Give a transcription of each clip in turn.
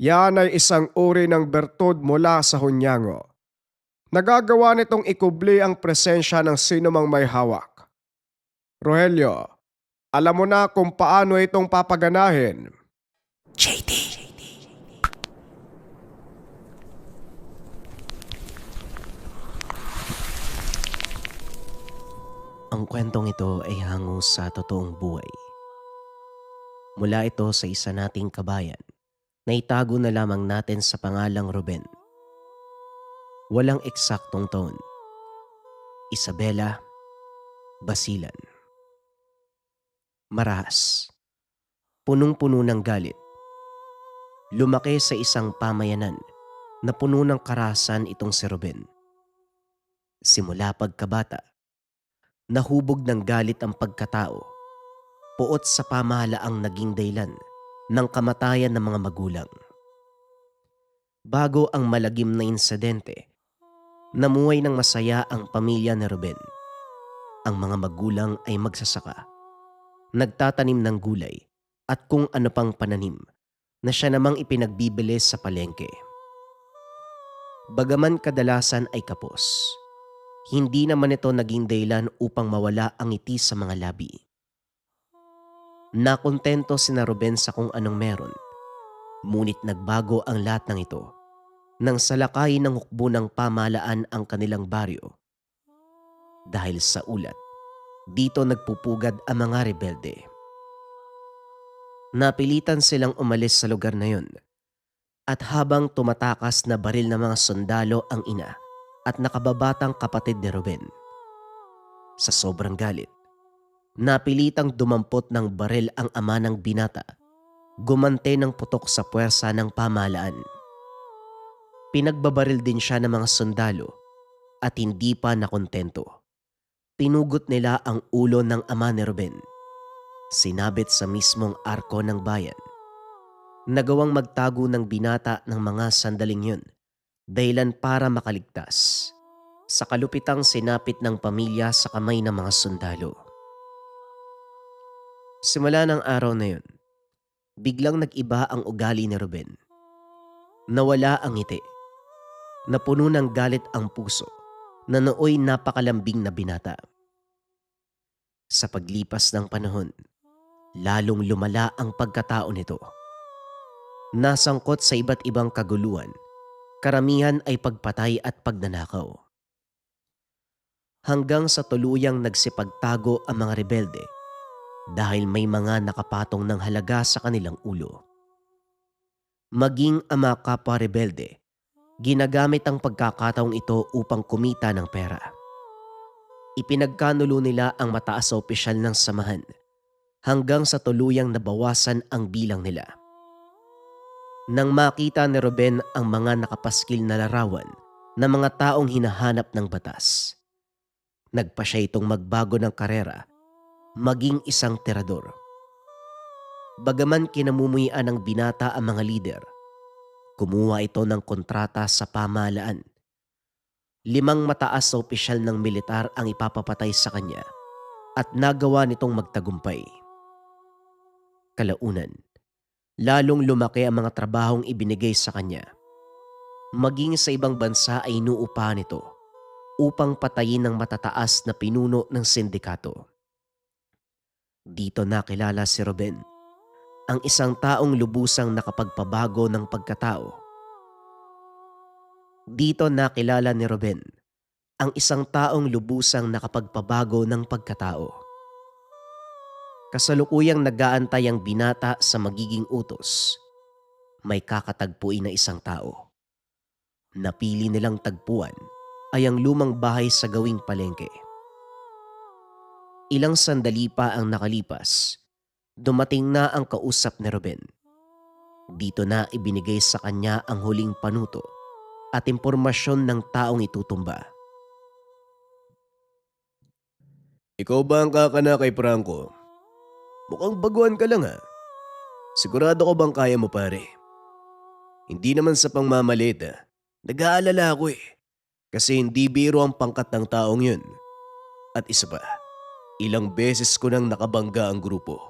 Yan ay isang uri ng bertud mula sa hunyango. Nagagawa nitong ikubli ang presensya ng sinumang may hawak. Rogelio, alam mo na kung paano itong papaganahin. JD. Ang kwentong ito ay hango sa totoong buhay. Mula ito sa isa nating kabayan na itago na lamang natin sa pangalang Ruben. Walang eksaktong taon. Isabela, Basilan. Marahas. Punong-puno ng galit. Lumaki sa isang pamayanan na puno ng karahasan itong si Ruben. Simula pagkabata, nahubog ng galit ang pagkatao, puot sa pamahalaang naging dahilan ng kamatayan ng mga magulang. Bago ang malagim na insidente, namuhay ng masaya ang pamilya ni Ruben. Ang mga magulang ay magsasaka, nagtatanim ng gulay at kung ano pang pananim na siya namang ipinagbibili sa palengke. Bagaman kadalasan ay kapos, hindi naman ito naging dahilan upang mawala ang ngiti sa mga labi. Nakontento sina Ruben sa kung anong meron, ngunit nagbago ang lahat ng ito nang salakayin ng hukbo ng pamahalaan ang kanilang baryo. Dahil sa ulat, dito nagpupugad ang mga rebelde. Napilitan silang umalis sa lugar na yun at habang tumatakas na baril ng mga sundalo ang ina at nakababatang kapatid ni Ruben. Sa sobrang galit, napilitang dumampot ng baril ang ama ng binata, gumante ng putok sa puwersa ng pamahalaan. Pinagbabaril din siya ng mga sundalo at hindi pa nakontento. Pinugot nila ang ulo ng ama ni Ruben. Sinabit sa mismong arko ng bayan. Nagawang magtago ng binata ng mga sandaling yun, dahilan para makaligtas. Sa kalupitang sinapit ng pamilya sa kamay ng mga sundalo. Simula ng araw na yun, biglang nag-iba ang ugali ni Ruben. Nawala ang ngiti. Napuno ng galit ang puso na nooy napakalambing na binata. Sa paglipas ng panahon, lalong lumala ang pagkatao nito. Nasangkot sa iba't ibang kaguluhan, karamihan ay pagpatay at pagnanakaw. Hanggang sa tuluyang nagsipagtago ang mga rebelde dahil may mga nakapatong ng halaga sa kanilang ulo. Maging ang mga kapwa rebelde, ginagamit ang pagkakataong ito upang kumita ng pera. Ipinagkanulo nila ang mataas sa opisyal ng samahan hanggang sa tuluyang nabawasan ang bilang nila. Nang makita ni Ruben ang mga nakapaskil na larawan ng mga taong hinahanap ng batas, nagpa siya itong magbago ng karera, maging isang tirador. Bagaman kinamumuhian ng binata ang mga lider, kumuha ito ng kontrata sa pamahalaan. 5 mataas na opisyal ng militar ang ipapapatay sa kanya at nagawa nitong magtagumpay. Kalaunan, lalong lumaki ang mga trabahong ibinigay sa kanya. Maging sa ibang bansa ay inuupahan ito upang patayin ng matataas na pinuno ng sindikato. Dito nakilala si Ruben, ang isang taong lubusang nakapagpabago ng pagkatao. Dito nakilala ni Ruben, ang isang taong lubusang nakapagpabago ng pagkatao. Kasalukuyang nag-aantay ang binata sa magiging utos. May kakatagpuin na isang tao. Napili nilang tagpuan ay ang lumang bahay sa gawing palengke. Ilang sandali pa ang nakalipas, dumating na ang kausap ni Ruben. Dito na ibinigay sa kanya ang huling panuto at impormasyon ng taong itutumba. Ikaw ba ang kakana kay Franco? Mukhang baguhan ka lang ha. Sigurado ka bang kaya mo pare? Hindi naman sa pangmamalit ha. Nag-aalala ako eh. Kasi hindi biro ang pangkat ng taong yun. At isa pa, ilang beses ko nang nakabangga ang grupo.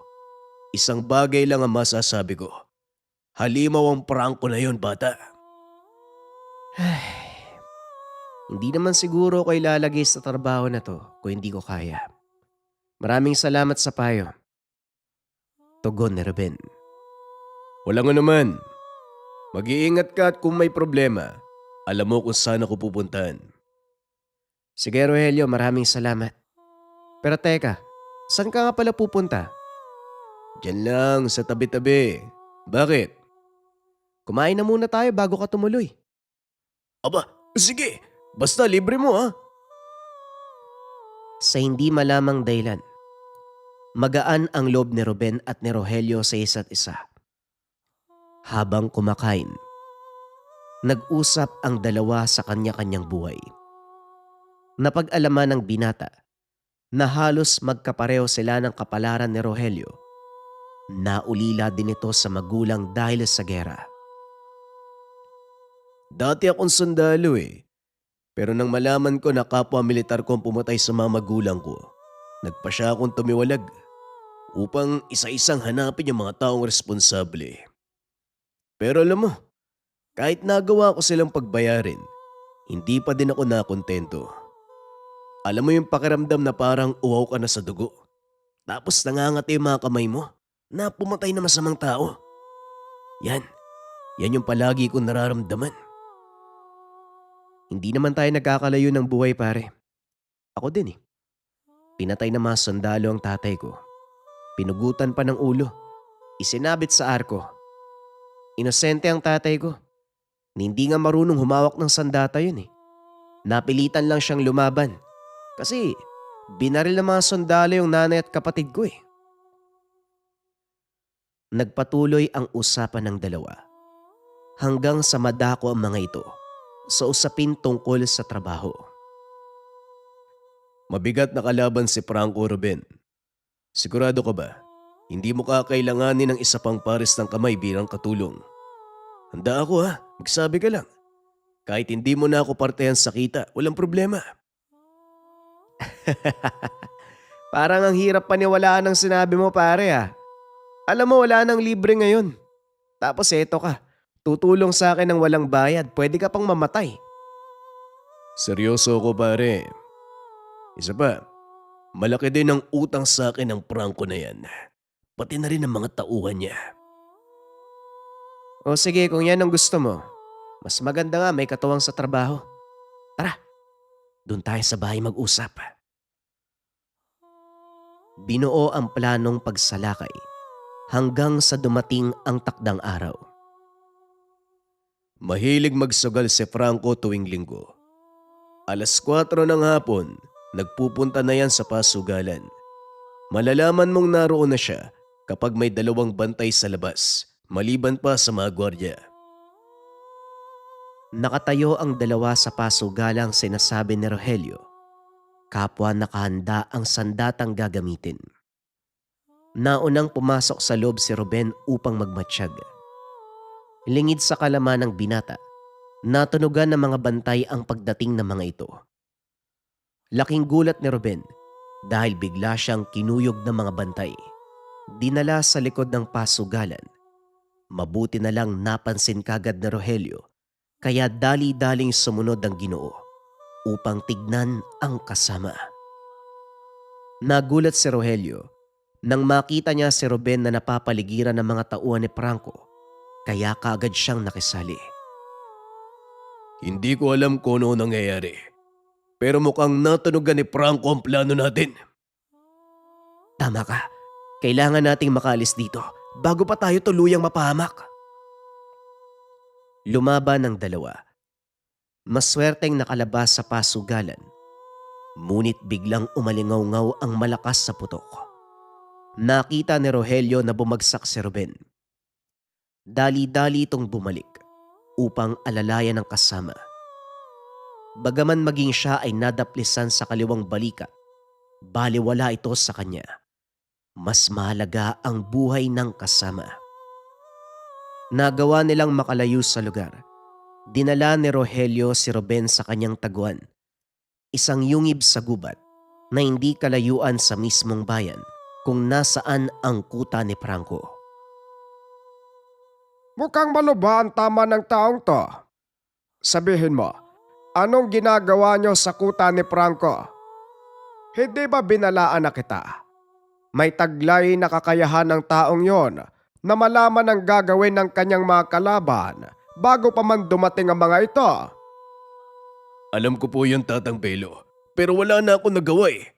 Isang bagay lang ang masasabi ko. Halimaw ang prangko na yon, bata. Hindi naman siguro ko ilalagay sa trabaho na to kung hindi ko kaya. Maraming salamat sa payo. Tugon ni Ruben. Walang anuman. Mag-iingat ka at kung may problema, alam mo kung saan ako pupuntahan. Sige Rogelio, maraming salamat. Pero teka, saan ka nga pala pupunta? Diyan lang sa tabi-tabi. Bakit? Kumain na muna tayo bago ka tumuloy. Aba, sige. Basta libre mo ha. Sa hindi malamang dahilan, magaan ang loob ni Ruben at ni Rogelio sa isa't isa. Habang kumakain, nag-usap ang dalawa sa kanya-kanyang buhay. Napag-alaman ng binata na halos magkapareho sila ng kapalaran ni Rogelio. Naulila din ito sa magulang dahil sa gera. Dati akong sundalo eh. Pero nang malaman ko na kapwa militar ko ang pumatay sa mga magulang ko, nagpa siya akong tumiwalag upang isa-isang hanapin yung mga taong responsable. Pero alam mo, kahit nagawa ko silang pagbayarin, hindi pa din ako nakontento. Alam mo yung pakiramdam na parang uhaw ka na sa dugo. Tapos nangangati yung mga kamay mo na pumatay na masamang tao. Yan yung palagi kong nararamdaman. Hindi naman tayo nagkakalayo ng buhay pare. Ako din eh. Pinatay ng mga sundalo ang tatay ko. Pinugutan pa ng ulo. Isinabit sa arko. Inosente ang tatay ko. Hindi nga marunong humawak ng sandata yun eh. Napilitan lang siyang lumaban. Kasi binaril ng mga sundalo yung nanay at kapatid ko eh. Nagpatuloy ang usapan ng dalawa. Hanggang sa madako ang mga ito sa usapin tungkol sa trabaho. Mabigat na kalaban si Franco, Ruben. Sigurado ka ba? Hindi mo kakailanganin ng isa pang pares ng kamay bilang katulong. Handa ako ha, magsabi ka lang. Kahit hindi mo na ako partehan sa kita, walang problema. Parang ang hirap paniwalaan ng sinabi mo pare ah. Alam mo wala nang libre ngayon. Tapos eto ka, tutulong sa akin ng walang bayad, pwede ka pang mamatay. Seryoso ako pare. Isa pa, malaki din ang utang sa akin ng Franco na yan. Pati na rin ang mga tauhan niya. O sige, kung yan ang gusto mo, mas maganda nga may katuwang sa trabaho. Tara, doon tayo sa bahay mag-usap. Binuo ang planong pagsalakay hanggang sa dumating ang takdang araw. Mahilig magsugal si Franco tuwing linggo. 4:00 ng hapon, nagpupunta na yan sa pasugalan. Malalaman mong naroon na siya kapag may 2 bantay sa labas, maliban pa sa mga gwardya. Nakatayo ang dalawa sa pasugalang sinasabi ni Rogelio. Kapwa nakahanda ang sandatang gagamitin. Naunang pumasok sa loob si Ruben upang magmatsyag. Lingid sa kalaman ng binata, natunugan ng mga bantay ang pagdating ng mga ito. Laking gulat ni Ruben dahil bigla siyang kinuyog ng mga bantay. Dinala sa likod ng pasugalan. Mabuti na lang napansin kagad ni Rogelio kaya dali-daling sumunod ang Ginoo upang tignan ang kasama. Nagulat si Rogelio nang makita niya si Ruben na napapaligiran ng mga tauhan ni Franco. Kaya kaagad siyang nakisali. Hindi ko alam kung ano nangyayari. Pero mukhang natunugan ni Franco ang plano natin. Tama ka. Kailangan nating makaalis dito bago pa tayo tuluyang mapahamak. Lumaban ang dalawa. Maswerteng nakalabas sa pasugalan. Ngunit biglang umalingaw-ngaw ang malakas sa putok. Nakita ni Rogelio na bumagsak si Ruben. Dali-dali itong bumalik upang alalayan ang kasama. Bagaman maging siya ay nadaplisan sa kaliwang balikat, baliwala ito sa kanya. Mas mahalaga ang buhay ng kasama. Nagawa nilang makalayo sa lugar. Dinala ni Rogelio si Ruben sa kanyang taguan. Isang yungib sa gubat na hindi kalayuan sa mismong bayan kung nasaan ang kuta ni Franco. Mukhang maluba ang tama ng taong to. Sabihin mo, anong ginagawa niyo sa kuta ni Franco? Hindi ba binalaan na kita? May taglay na kakayahan ng taong yon na malaman ang gagawin ng kanyang mga kalaban bago pa man dumating ang mga ito. Alam ko po yun, Tatang Belo. Pero wala na ako nagawa eh.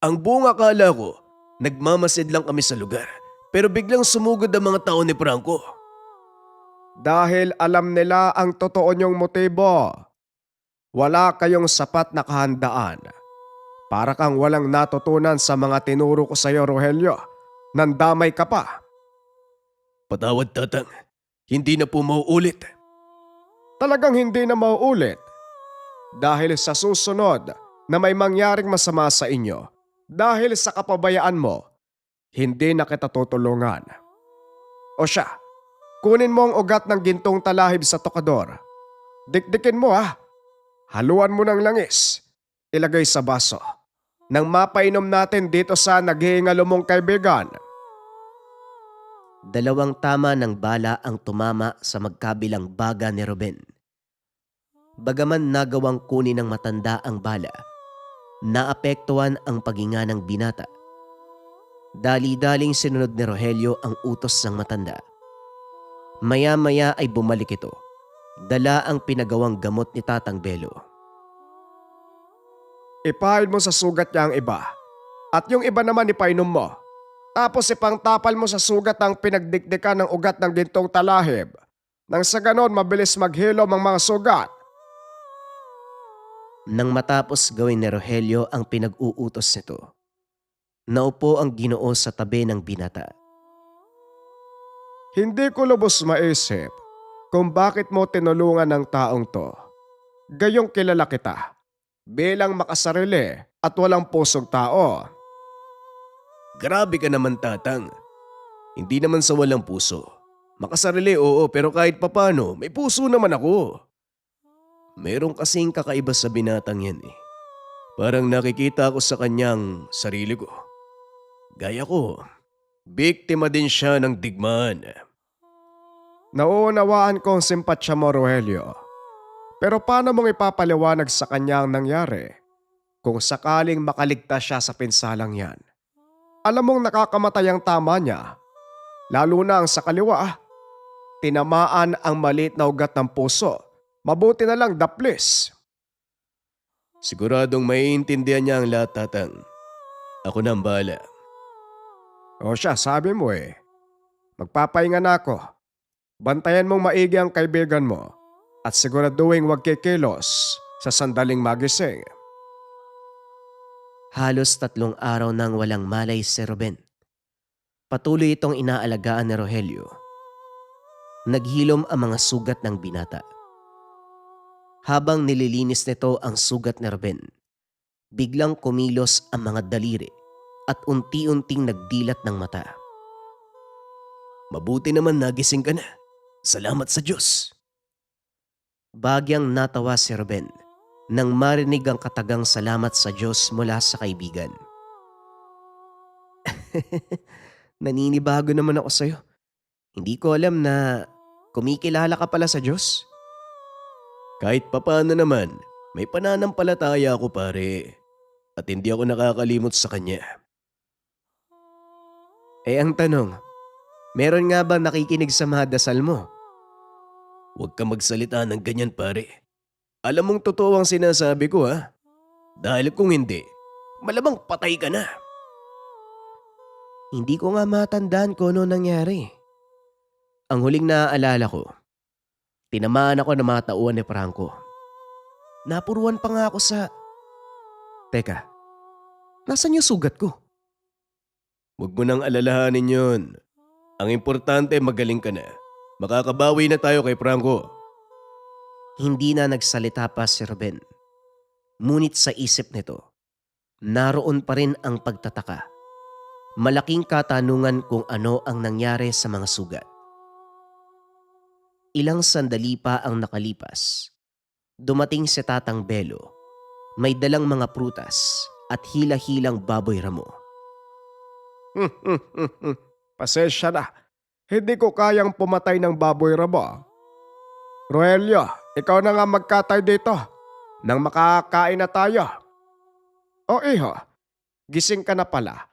Ang buong akala ko, nagmamasid lang kami sa lugar. Pero biglang sumugod ang mga tao ni Franco. Dahil alam nila ang totoo niyong motibo. Wala kayong sapat na kahandaan. Para kang walang natutunan sa mga tinuro ko sa iyo, Rogelio. Nandamay ka pa. Patawad, Tatang. Hindi na po mauulit. Talagang hindi na mauulit. Dahil sa susunod na may mangyaring masama sa inyo, dahil sa kapabayaan mo, hindi na kita tutulungan. O siya, kunin mo ang ugat ng gintong talahib sa tokador. Dikdikin mo ha. Haluan mo ng langis. Ilagay sa baso. Nang mapainom natin dito sa naghihingalo mong kaibigan. Dalawang tama ng bala ang tumama sa magkabilang baga ni Ruben. Bagaman nagawang kunin ng matanda ang bala, naapektuhan ang paghinga ng binata. Dali-daling sinunod ni Rogelio ang utos ng matanda. Maya-maya ay bumalik ito. Dala ang pinagawang gamot ni Tatang Belo. Ipahid mo sa sugat niya ang iba. At yung iba naman ipainom mo. Tapos ipangtapal mo sa sugat ang pinagdikdikan ng ugat ng gintong talahib. Nang sa ganon mabilis maghilom ang mga sugat. Nang matapos gawin ni Rogelio ang pinag-uutos nito, naupo ang Ginoo sa tabi ng binata. Hindi ko lubos maisip kung bakit mo tinulungan ng taong to. Gayong kilala kita. Bilang makasarili at walang pusong tao. Grabe ka naman, Tatang. Hindi naman sa walang puso. Makasarili, oo, pero kahit papano, may puso naman ako. Meron kasing kakaiba sa binatang yan eh. Parang nakikita ko sa kanyang sarili ko. Gaya ko, biktima din siya ng digmaan. Nauunawaan ko ang simpatsya mo, Rogelio. Pero paano mong ipapaliwanag sa kanya ang nangyari kung sakaling makaligtas siya sa pinsalang yan? Alam mong nakakamatay ang tama niya, lalo na ang sa kaliwa. Tinamaan ang maliit na ugat ng puso. Mabuti na lang daplis. Siguradong maiintindihan niya ang lahat, Tatang. Ako na ang bahala. O siya, sabi mo eh. Magpapahinga na ako. Bantayan mong maigi ang kaibigan mo at siguraduhin huwag kikilos sa sandaling magising. Halos 3 araw nang walang malay si Ruben. Patuloy itong inaalagaan ni Rogelio. Naghilom ang mga sugat ng binata. Habang nililinis nito ang sugat ni Ruben, biglang kumilos ang mga daliri at unti-unting nagdilat ng mata. Mabuti naman nagising ka na. Salamat sa Diyos. Bagyang natawa si Ruben nang marinig ang katagang salamat sa Diyos mula sa kaibigan. Naninibago naman ako sa'yo. Hindi ko alam na kumikilala ka pala sa Diyos. Kahit papano naman, may pananampalataya ako, pare. At hindi ako nakakalimot sa kanya. Eh ang tanong, meron nga ba nakikinig sa mga dasal mo? Huwag ka magsalita ng ganyan, pare. Alam mong totoo ang sinasabi ko, ha? Dahil kung hindi, malamang patay ka na. Hindi ko nga matandaan kung ano nangyari. Ang huling naaalala ko, tinamaan ako ng mga tauhan ni Franco. Napuruan pa nga ako sa... Teka, nasan yung sugat ko? Huwag mo nang alalahanin yun. Ang importante, magaling ka na. Makakabawi na tayo kay Franco. Hindi na nagsalita pa si Ruben. Ngunit sa isip nito, naroon pa rin ang pagtataka. Malaking katanungan kung ano ang nangyari sa mga sugat. Ilang sandali pa ang nakalipas. Dumating si Tatang Belo. May dalang mga prutas at hila-hilang baboy ramo. Pasensya na. Hindi ko kayang pumatay ng baboy rabo. Rogelio, ikaw na nga magkatay dito nang makakain na tayo. O iho, gising ka na pala.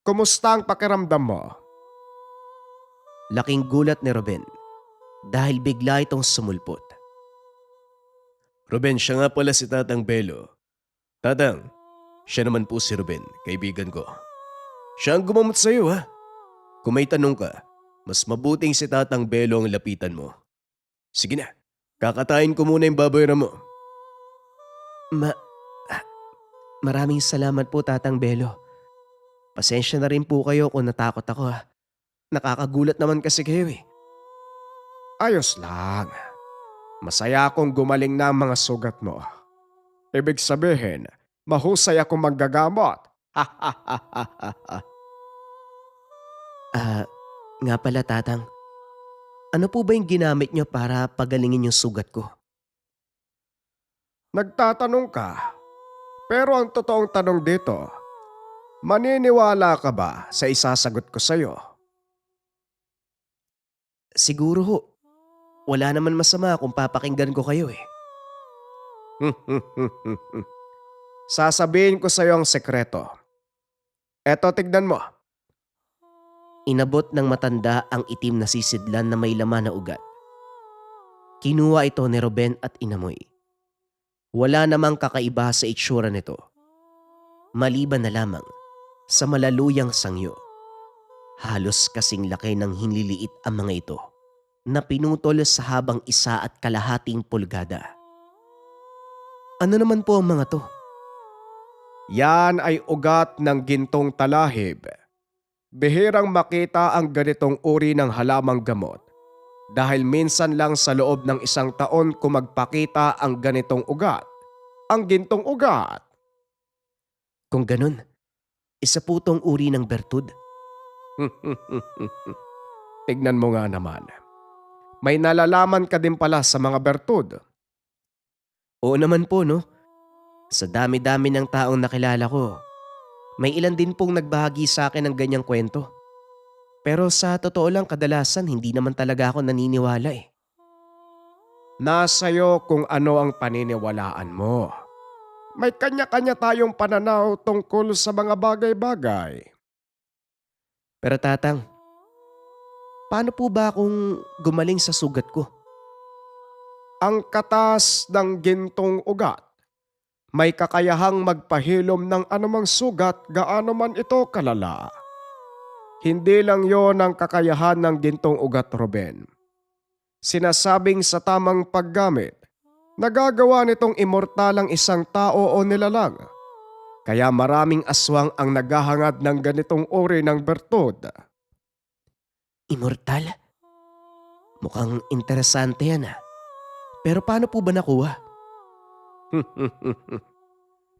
Kumusta ang pakiramdam mo? Laking gulat ni Ruben dahil bigla itong sumulpot. Ruben, siya nga pala si Tatang Belo. Tatang, siya naman po si Ruben, kaibigan ko. Siya ang gumamot sa'yo ha. Kung may tanong ka, mas mabuting si Tatang Belo ang lapitan mo. Sige na, kakatayin ko muna yung baboy mo. Maraming salamat po, Tatang Belo. Pasensya na rin po kayo kung natakot ako ha. Nakakagulat naman kasi kayo eh. Ayos lang. Masaya akong gumaling na ang mga sugat mo. Ibig sabihin, mahusay akong manggagamot. Nga pala, Tatang. Ano po ba yung ginamit nyo para pagalingin yung sugat ko? Nagtatanong ka. Pero ang totoong tanong dito, maniniwala ka ba sa isasagot ko sa'yo? Siguro ho. Wala naman masama kung papakinggan ko kayo eh. Sasabihin ko sa'yo ang sekreto. Eto, tignan mo. Inabot ng matanda ang itim na sisidlan na may laman na ugat. Kinuha ito ni Ruben at inamoy. Wala namang kakaiba sa itsura nito. Maliban na lamang sa malaluyang sangyo. Halos kasing laki ng hinliliit ang mga ito na pinutol sa habang 1.5 pulgada. Ano naman po ang mga to? Yan ay ugat ng gintong talahib. Bihirang makita ang ganitong uri ng halamang gamot dahil minsan lang sa loob ng 1 taon kung magpakita ang ganitong ugat. Ang gintong ugat. Kung ganun, isa po tong uri ng bertud. Tignan mo nga naman. May nalalaman ka din pala sa mga bertud. Oo naman po no. Sa dami-dami ng taong nakilala ko, may ilan din pong nagbahagi sa akin ng ganyang kwento. Pero sa totoo lang kadalasan hindi naman talaga ako naniniwala eh. Nasa'yo kung ano ang paniniwalaan mo. May kanya-kanya tayong pananaw tungkol sa mga bagay-bagay. Pero Tatang, paano po ba kung gumaling sa sugat ko? Ang katas ng gintong ugat may kakayahang magpahilom ng anumang sugat gaano man ito kalala. Hindi lang yon ang kakayahan ng gintong ugat, Ruben. Sinasabing sa tamang paggamit, nagagawa nitong immortal ang isang tao o nilalang. Kaya maraming aswang ang naghahangad ng ganitong uri ng bertud. Immortal? Mukhang interesante yan ah. Pero paano po ba nakuha?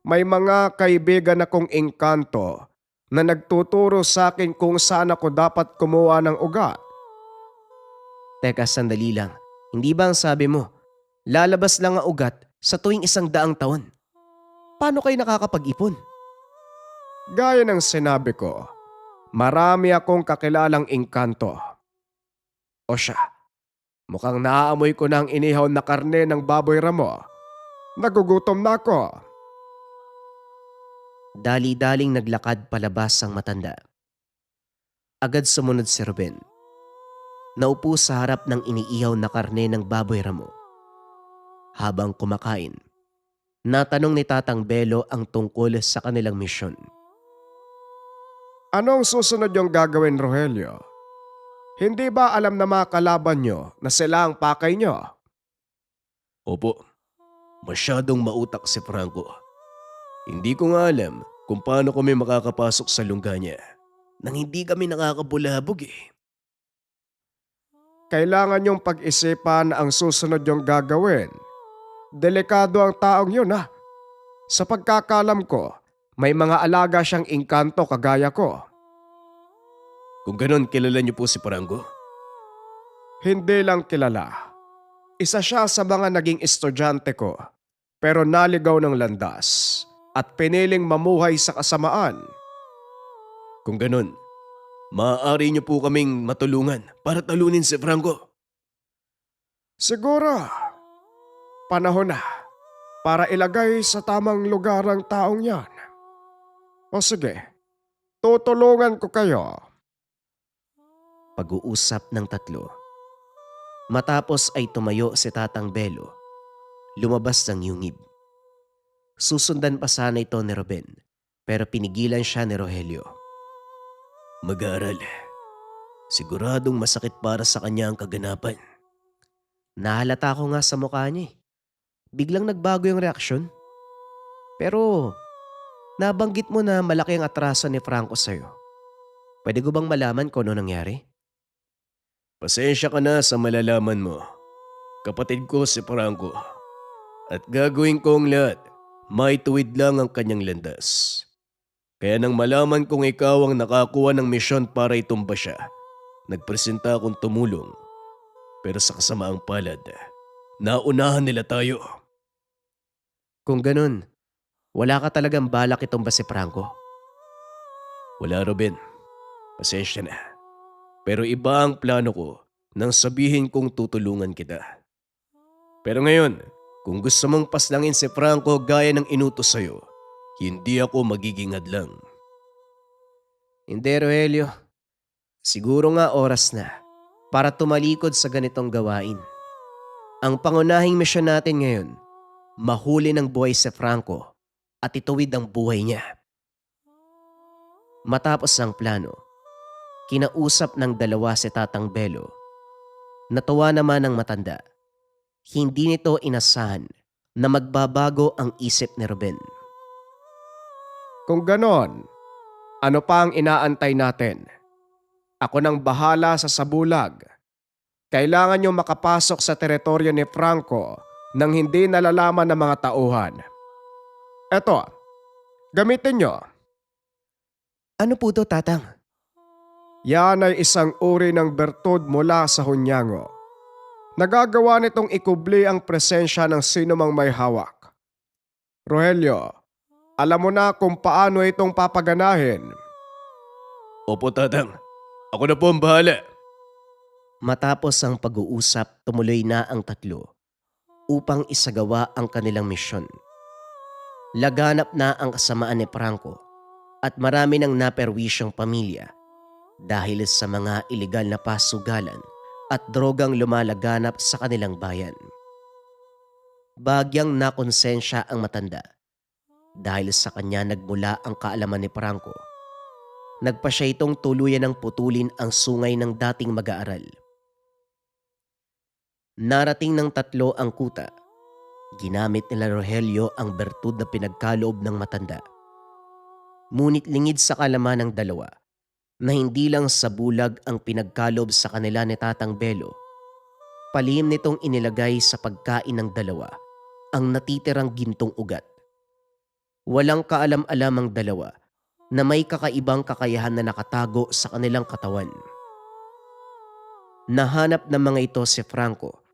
May mga kaibigan akong engkanto na nagtuturo sa akin kung saan ako dapat kumuha ng ugat. Teka, sandali lang. Hindi ba ang sabi mo, lalabas lang ang ugat sa tuwing 100 taon? Paano kayo nakakapag-ipon? Gaya ng sinabi ko, marami akong kakilalang engkanto. O siya, mukhang naaamoy ko na ang inihaw na karne ng baboy ramo. Nagugutom na ako. Dali-daling naglakad palabas ang matanda. Agad sumunod si Ruben. Naupo sa harap ng iniihaw na karne ng baboy ramo. Habang kumakain, natanong ni Tatang Belo ang tungkol sa kanilang misyon. Anong susunod yung gagawin, Rogelio? Hindi ba alam na mga kalaban nyo na sila ang pakay nyo? Opo, masyadong mautak si Franco. Hindi ko nga alam kung paano kami makakapasok sa lungga niya nang hindi kami nakakabulabog eh. Kailangan yung pag-isipan ang susunod yung gagawin. Delikado ang taong yun ha. Sa pagkakalam ko, may mga alaga siyang engkanto kagaya ko. Kung ganon, kilala niyo po si Franco? Hindi lang kilala. Isa siya sa mga naging estudyante ko, pero naligaw ng landas at piniling mamuhay sa kasamaan. Kung ganon, Maaari niyo po kaming matulungan para talunin si Franco. Siguro, panahon na para ilagay sa tamang lugar ang taong yan. O sige, tutulungan ko kayo. Pag-uusap ng tatlo. Matapos ay tumayo si Tatang Belo. Lumabas ng yungib. Susundan pa sana ito ni Ruben, pero pinigilan siya ni Rogelio. Mag-aaral. Siguradong masakit para sa kanya ang kaganapan. Nahalata ko nga sa mukha niya eh. Biglang nagbago yung reaksyon. Pero nabanggit mo na malaki ang atraso ni Franco sa'yo. Pwede ko bang malaman kung ano nangyari? Pasensya ka na sa malalaman mo. Kapatid ko si Franco. At gagawin ko ang lahat. May tuwid lang ang kanyang landas. Kaya nang malaman kong ikaw ang nakakuha ng misyon para itumba siya, nagpresenta akong tumulong. Pero sa kasamaang palad, naunahan nila tayo. Kung ganun, wala ka talagang balak itong ba si Franco? Wala, Ruben. Pasensya na. Pero iba ang plano ko nang sabihin kong tutulungan kita. Pero ngayon, kung gusto mong paslangin si Franco gaya ng inutos sa'yo, hindi ako magiging hadlang. Hindi, Rogelio. Siguro nga oras na para tumalikod sa ganitong gawain. Ang pangunahing misyon natin ngayon, mahuli ng buhay si Franco at ituwid ang buhay niya. Matapos ang plano, kinausap ng dalawa si Tatang Belo. Natuwa naman ang matanda. Hindi nito inasahan na magbabago ang isip ni Ruben. Kung ganon, ano pa ang inaantay natin? Ako nang bahala sa sabulag. Kailangan nyo makapasok sa teritoryo ni Franco nang hindi nalalaman ng mga tauhan. Eto, gamitin nyo. Ano po to, Tatang? Yan ay isang uri ng bertud mula sa Hunyango. Nagagawa nitong ikubli ang presensya ng sino mang may hawak. Rogelio, alam mo na kung paano itong papaganahin. Opo, Tatang. Ako na po ang bahala. Matapos ang pag-uusap, tumuloy na ang tatlo upang isagawa ang kanilang misyon. Laganap na ang kasamaan ni Franco at marami ng naperwisyong pamilya dahil sa mga ilegal na pasugalan at drogang lumalaganap sa kanilang bayan. Bagyang nakonsensya ang matanda dahil sa kanya nagmula ang kaalaman ni Franco. Nagpa siya itong tuluyan ng putulin ang sungay ng dating mag-aaral. Narating ng tatlo ang kuta. Ginamit nila Rogelio ang bertud na pinagkaloob ng matanda. Ngunit lingid sa kalaman ng dalawa na hindi lang sa bulag ang pinagkaloob sa kanila ni Tatang Belo, palihim nitong inilagay sa pagkain ng dalawa ang natitirang gintong ugat. Walang kaalam-alam ang dalawa na may kakaibang kakayahan na nakatago sa kanilang katawan. Nahanap ng mga ito si Franco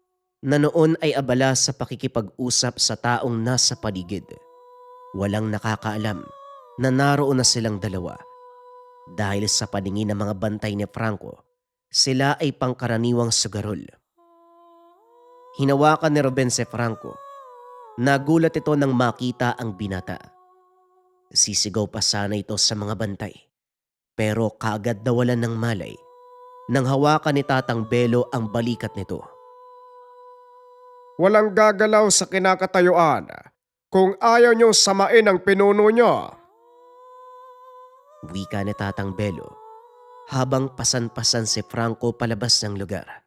na noon ay abala sa pakikipag-usap sa taong nasa paligid. Walang nakakaalam na naroon na silang dalawa. Dahil sa paningin ng mga bantay ni Franco, sila ay pangkaraniwang sugarol. Hinawakan ni Ruben si Franco. Nagulat ito nang makita ang binata. Sisigaw pa sana ito sa mga bantay, pero kaagad nawalan ng malay nang hawakan ni Tatang Belo ang balikat nito. Walang gagalaw sa kinakatayuan kung ayaw nyong samain ang pinuno nyo. Wika ni Tatang Belo habang pasan-pasan si Franco palabas ng lugar.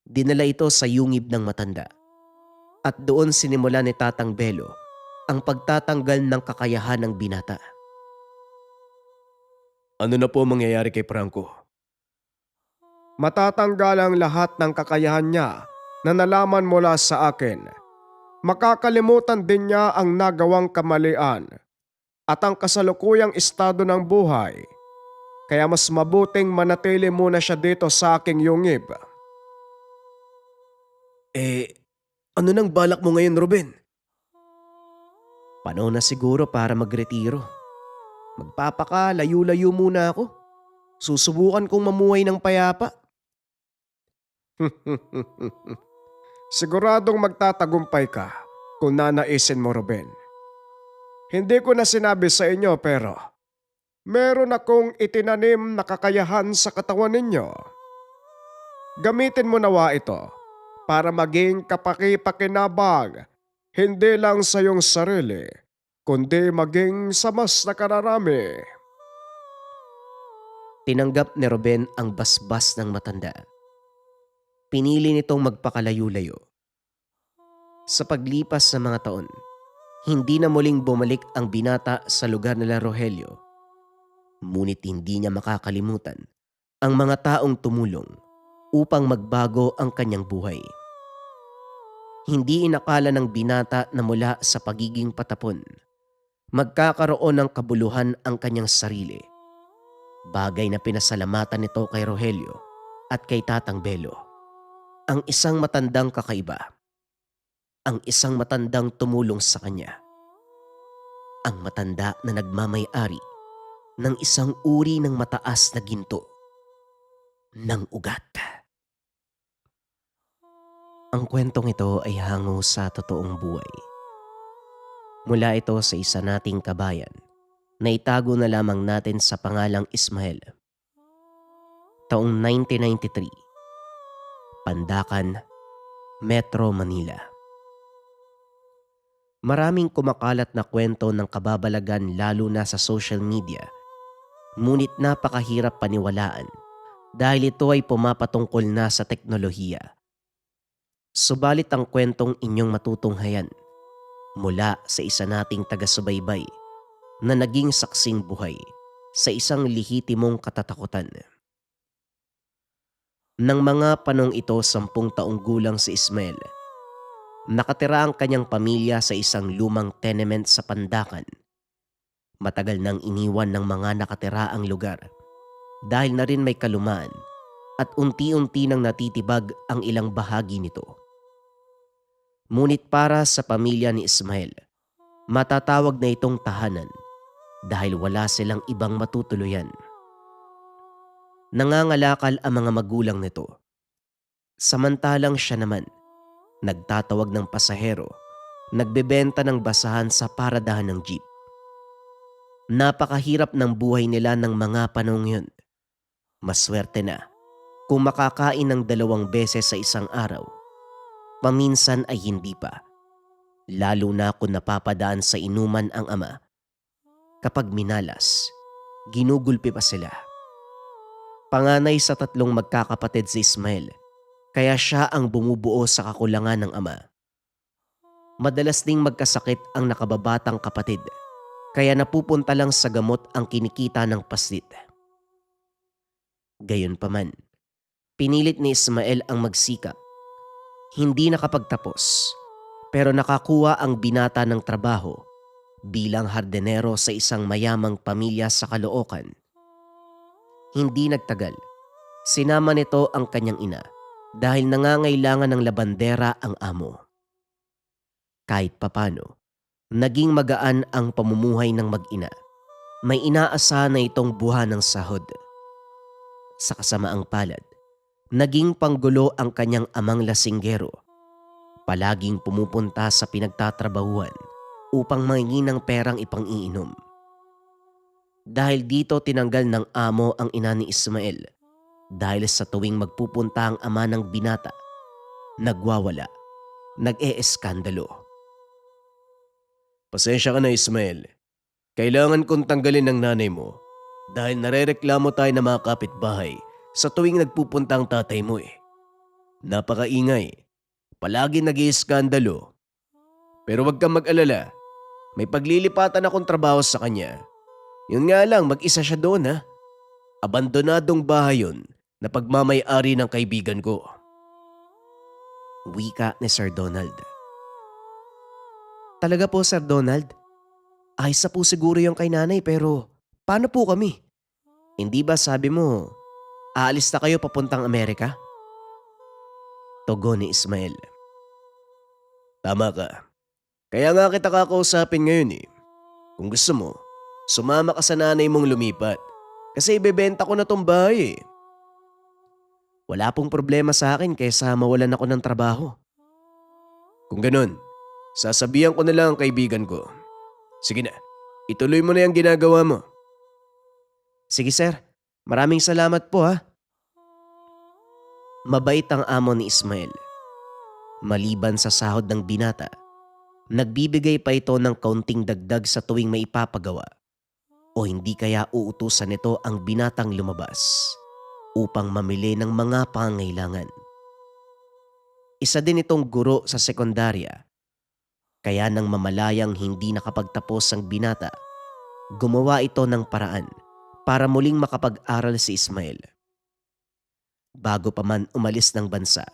Dinala ito sa yungib ng matanda at doon sinimula ni Tatang Belo ang pagtatanggal ng kakayahan ng binata. Ano na po mangyayari kay Franco? Matatanggal ang lahat ng kakayahan niya na nalaman mula sa akin. Makakalimutan din niya ang nagawang kamalian at ang kasalukuyang estado ng buhay. Kaya mas mabuting manatili muna siya dito sa aking yungib. Ano nang balak mo ngayon, Ruben? Panahon na siguro para magretiro. Magpapaka, layo-layo muna ako. Susubukan kong mamuhay ng payapa. Siguradong magtatagumpay ka kung nanaisin mo, Ruben. Hindi ko na sinabi sa inyo pero meron akong itinanim na kakayahan sa katawan ninyo. Gamitin mo nawa ito para maging kapaki-pakinabang hindi lang sa iyong sarili, kundi maging sa mas nakararami. Tinanggap ni Ruben ang basbas ng matanda. Pinili nitong magpakalayo-layo. Sa paglipas ng mga taon, hindi na muling bumalik ang binata sa lugar nila Rogelio. Ngunit hindi niya makakalimutan ang mga taong tumulong upang magbago ang kanyang buhay. Hindi inakala ng binata na mula sa pagiging patapon, magkakaroon ng kabuluhan ang kanyang sarili. Bagay na pinasalamatan nito kay Rogelio at kay Tatang Belo. Ang isang matandang kakaiba. Ang isang matandang tumulong sa kanya. Ang matanda na nagmamay-ari ng isang uri ng mataas na ginto ng ugat. Ang kwentong ito ay hango sa totoong buhay. Mula ito sa isa nating kabayan na itago na lamang natin sa pangalang Ismael. Taong 1993, Pandacan, Metro Manila. Maraming kumakalat na kwento ng kababalagan lalo na sa social media, ngunit napakahirap paniwalaan dahil ito ay pumapatungkol na sa teknolohiya. Subalit ang kwentong inyong matutunghayan mula sa isa nating taga-subaybay na naging saksing buhay sa isang lehitimong katatakutan. Nang mga panong ito 10 taong gulang si Ismael, nakatira ang kanyang pamilya sa isang lumang tenement sa Pandacan. Matagal nang iniwan ng mga nakatira ang lugar dahil na rin may kalumaan at unti-unti nang natitibag ang ilang bahagi nito. Ngunit para sa pamilya ni Ismael, matatawag na itong tahanan dahil wala silang ibang matutuluyan. Nangangalakal ang mga magulang nito. Samantalang siya naman, nagtatawag ng pasahero, nagbebenta ng basahan sa paradahan ng jeep. Napakahirap ng buhay nila ng mga panong yun. Maswerte na kung makakain ng 2 beses sa isang araw. Paminsan ay hindi pa. Lalo na kung napapadaan sa inuman ang ama. Kapag minalas, ginugulpi pa sila. Panganay sa 3 magkakapatid si Ismael, kaya siya ang bumubuo sa kakulangan ng ama. Madalas ding magkasakit ang nakababatang kapatid, kaya napupunta lang sa gamot ang kinikita ng paslit. Gayunpaman, pinilit ni Ismael ang magsikap. Hindi nakapagtapos, pero nakakuha ang binata ng trabaho bilang hardenero sa isang mayamang pamilya sa Caloocan. Hindi nagtagal, sinama nito ang kanyang ina dahil nangangailangan ng labandera ang amo. Kahit papano, naging magaan ang pamumuhay ng mag-ina. May inaasahan na itong buha ng sahod. Sa kasamaang palad, naging panggulo ang kanyang amang lasinggero. Palaging pumupunta sa pinagtatrabahuan upang mangingi ng perang ipang-iinom. Dahil dito tinanggal ng amo ang ina ni Ismael dahil sa tuwing magpupunta ang ama ng binata, nagwawala, nag-e-eskandalo. Pasensya ka na, Ismael. Kailangan kong tanggalin ng nanay mo dahil narereklamo tayo ng mga kapitbahay sa tuwing nagpupunta ang tatay mo eh. Napakaingay. Palagi nag-iiskandalo. Pero wag kang mag-alala. May paglilipatan akong trabaho sa kanya. Yun nga lang, mag-isa siya doon ha. Abandonadong bahay yun na pagmamay-ari ng kaibigan ko. Wika ni Sir Donald. Talaga po, Sir Donald? Ayos na po siguro yung kay nanay pero paano po kami? Hindi ba sabi mo, aalis na kayo papuntang Amerika? Tugon ni Ismael. Tama ka. Kaya nga kita kakausapin ngayon eh. Kung gusto mo, sumama ka sa nanay mong lumipat. Kasi ibebenta ko na tong bahay eh. Wala pong problema sa akin kaysa mawalan ako ng trabaho. Kung ganun, sasabihan ko na lang ang kaibigan ko. Sige na, ituloy mo na yung ginagawa mo. Sige sir, maraming salamat po ha. Mabait ang amo ni Ismael. Maliban sa sahod ng binata, nagbibigay pa ito ng kaunting dagdag sa tuwing may ipapagawa o hindi kaya uutusan nito ang binatang lumabas upang mamili ng mga pangangailangan. Isa din itong guro sa sekundarya, kaya nang mamalayang hindi nakapagtapos ang binata, gumawa ito ng paraan para muling makapag-aral si Ismael. Bago pa man umalis ng bansa,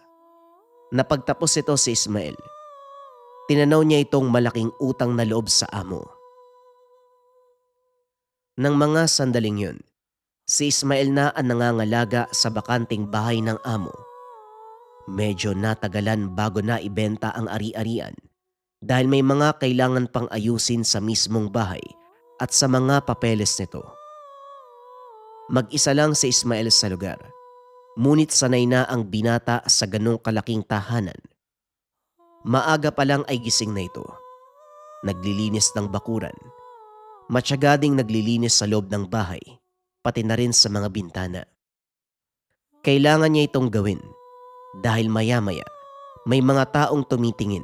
napagtapos ito si Ismael. Tinanaw niya itong malaking utang na loob sa amo. Nang mga sandaling yun, si Ismael na ang nangangalaga sa bakanting bahay ng amo. Medyo natagalan bago na ibenta ang ari-arian dahil may mga kailangan pang ayusin sa mismong bahay at sa mga papeles nito. Mag-isa lang si Ismael sa lugar, ngunit sanay na ang binata sa ganong kalaking tahanan. Maaga pa lang ay gising na ito. Naglilinis ng bakuran. Matyaga ding naglilinis sa loob ng bahay, pati na rin sa mga bintana. Kailangan niya itong gawin dahil maya-maya may mga taong tumitingin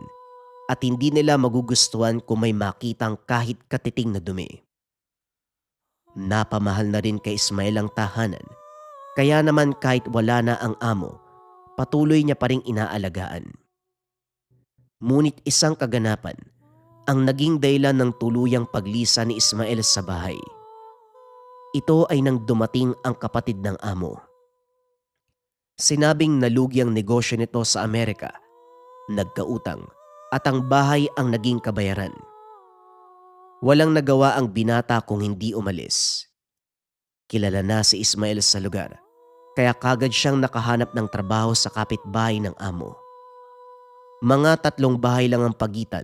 at hindi nila magugustuhan kung may makitang kahit katiting na dumi. Napamahal na rin kay Ismael ang tahanan, kaya naman kahit wala na ang amo, patuloy niya pa ring inaalagaan. Ngunit isang kaganapan ang naging dahilan ng tuluyang paglisa ni Ismael sa bahay. Ito ay nang dumating ang kapatid ng amo. Sinabing nalugi ang negosyo nito sa Amerika, nagkautang at ang bahay ang naging kabayaran. Walang nagawa ang binata kung hindi umalis. Kilala na si Ismael sa lugar, kaya kagad siyang nakahanap ng trabaho sa kapitbahay ng amo. Mga 3 bahay lang ang pagitan,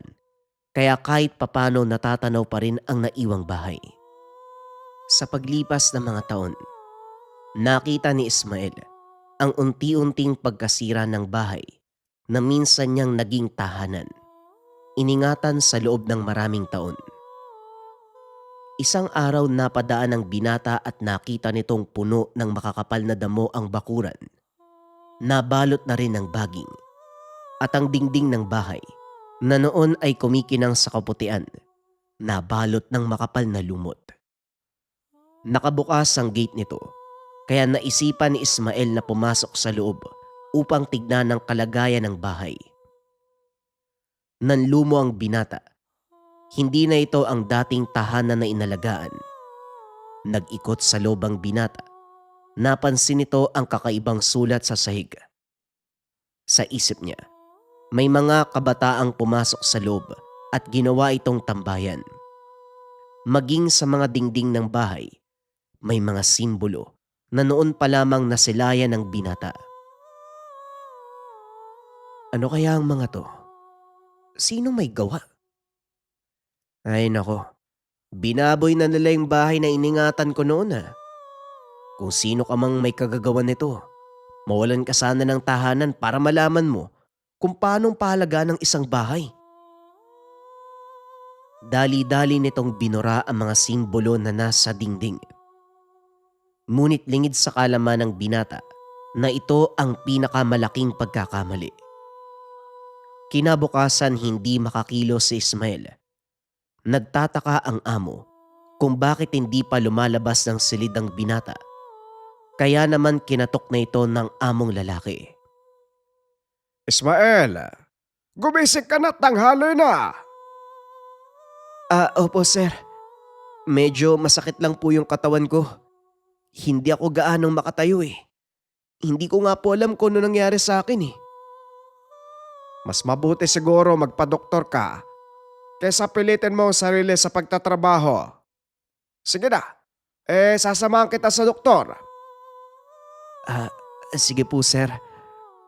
kaya kahit papano natatanaw pa rin ang naiwang bahay. Sa paglipas ng mga taon, nakita ni Ismael ang unti-unting pagkasira ng bahay na minsan niyang naging tahanan. Iningatan sa loob ng maraming taon. Isang araw napadaan ang binata at nakita nitong puno ng makakapal na damo ang bakuran. Nabalot na rin ng baging. At ang dingding ng bahay na noon ay kumikinang sa kaputian, nabalot ng makapal na lumot. Nakabukas ang gate nito, kaya naisipan ni Ismael na pumasok sa loob upang tignan ang kalagayan ng bahay. Nanlumo ang binata. Hindi na ito ang dating tahanan na inalagaan. Nag-ikot sa loob ang binata. Napansin nito ang kakaibang sulat sa sahig. Sa isip niya, may mga kabataang pumasok sa loob at ginawa itong tambayan. Maging sa mga dingding ng bahay, may mga simbolo na noon pa lamang nasilayan ng binata. Ano kaya ang mga to? Sino may gawa? Ay nako, binaboy na nila yung bahay na iningatan ko noon ah. Kung sino ka mang may kagagawan nito, mawalan ka sana ng tahanan para malaman mo kung paanong pahalaga ng isang bahay. Dali-dali nitong binura ang mga simbolo na nasa dingding. Ngunit lingid sa kalaman ng binata na ito ang pinakamalaking pagkakamali. Kinabukasan hindi makakilos si Ismael. Nagtataka ang amo kung bakit hindi pa lumalabas ng silid ang binata. Kaya naman kinatok na ito ng among lalaki. Ismael, gumising ka na, tanghali na. Opo sir. Medyo masakit lang po yung katawan ko. Hindi ako gaanong makatayo eh. Hindi ko nga po alam kung ano nangyari sa akin eh. Mas mabuti siguro magpa-doktor ka kaysa pilitin mo ang sarili sa pagtatrabaho. Sige na, sasamahan kita sa doktor. Sige po sir.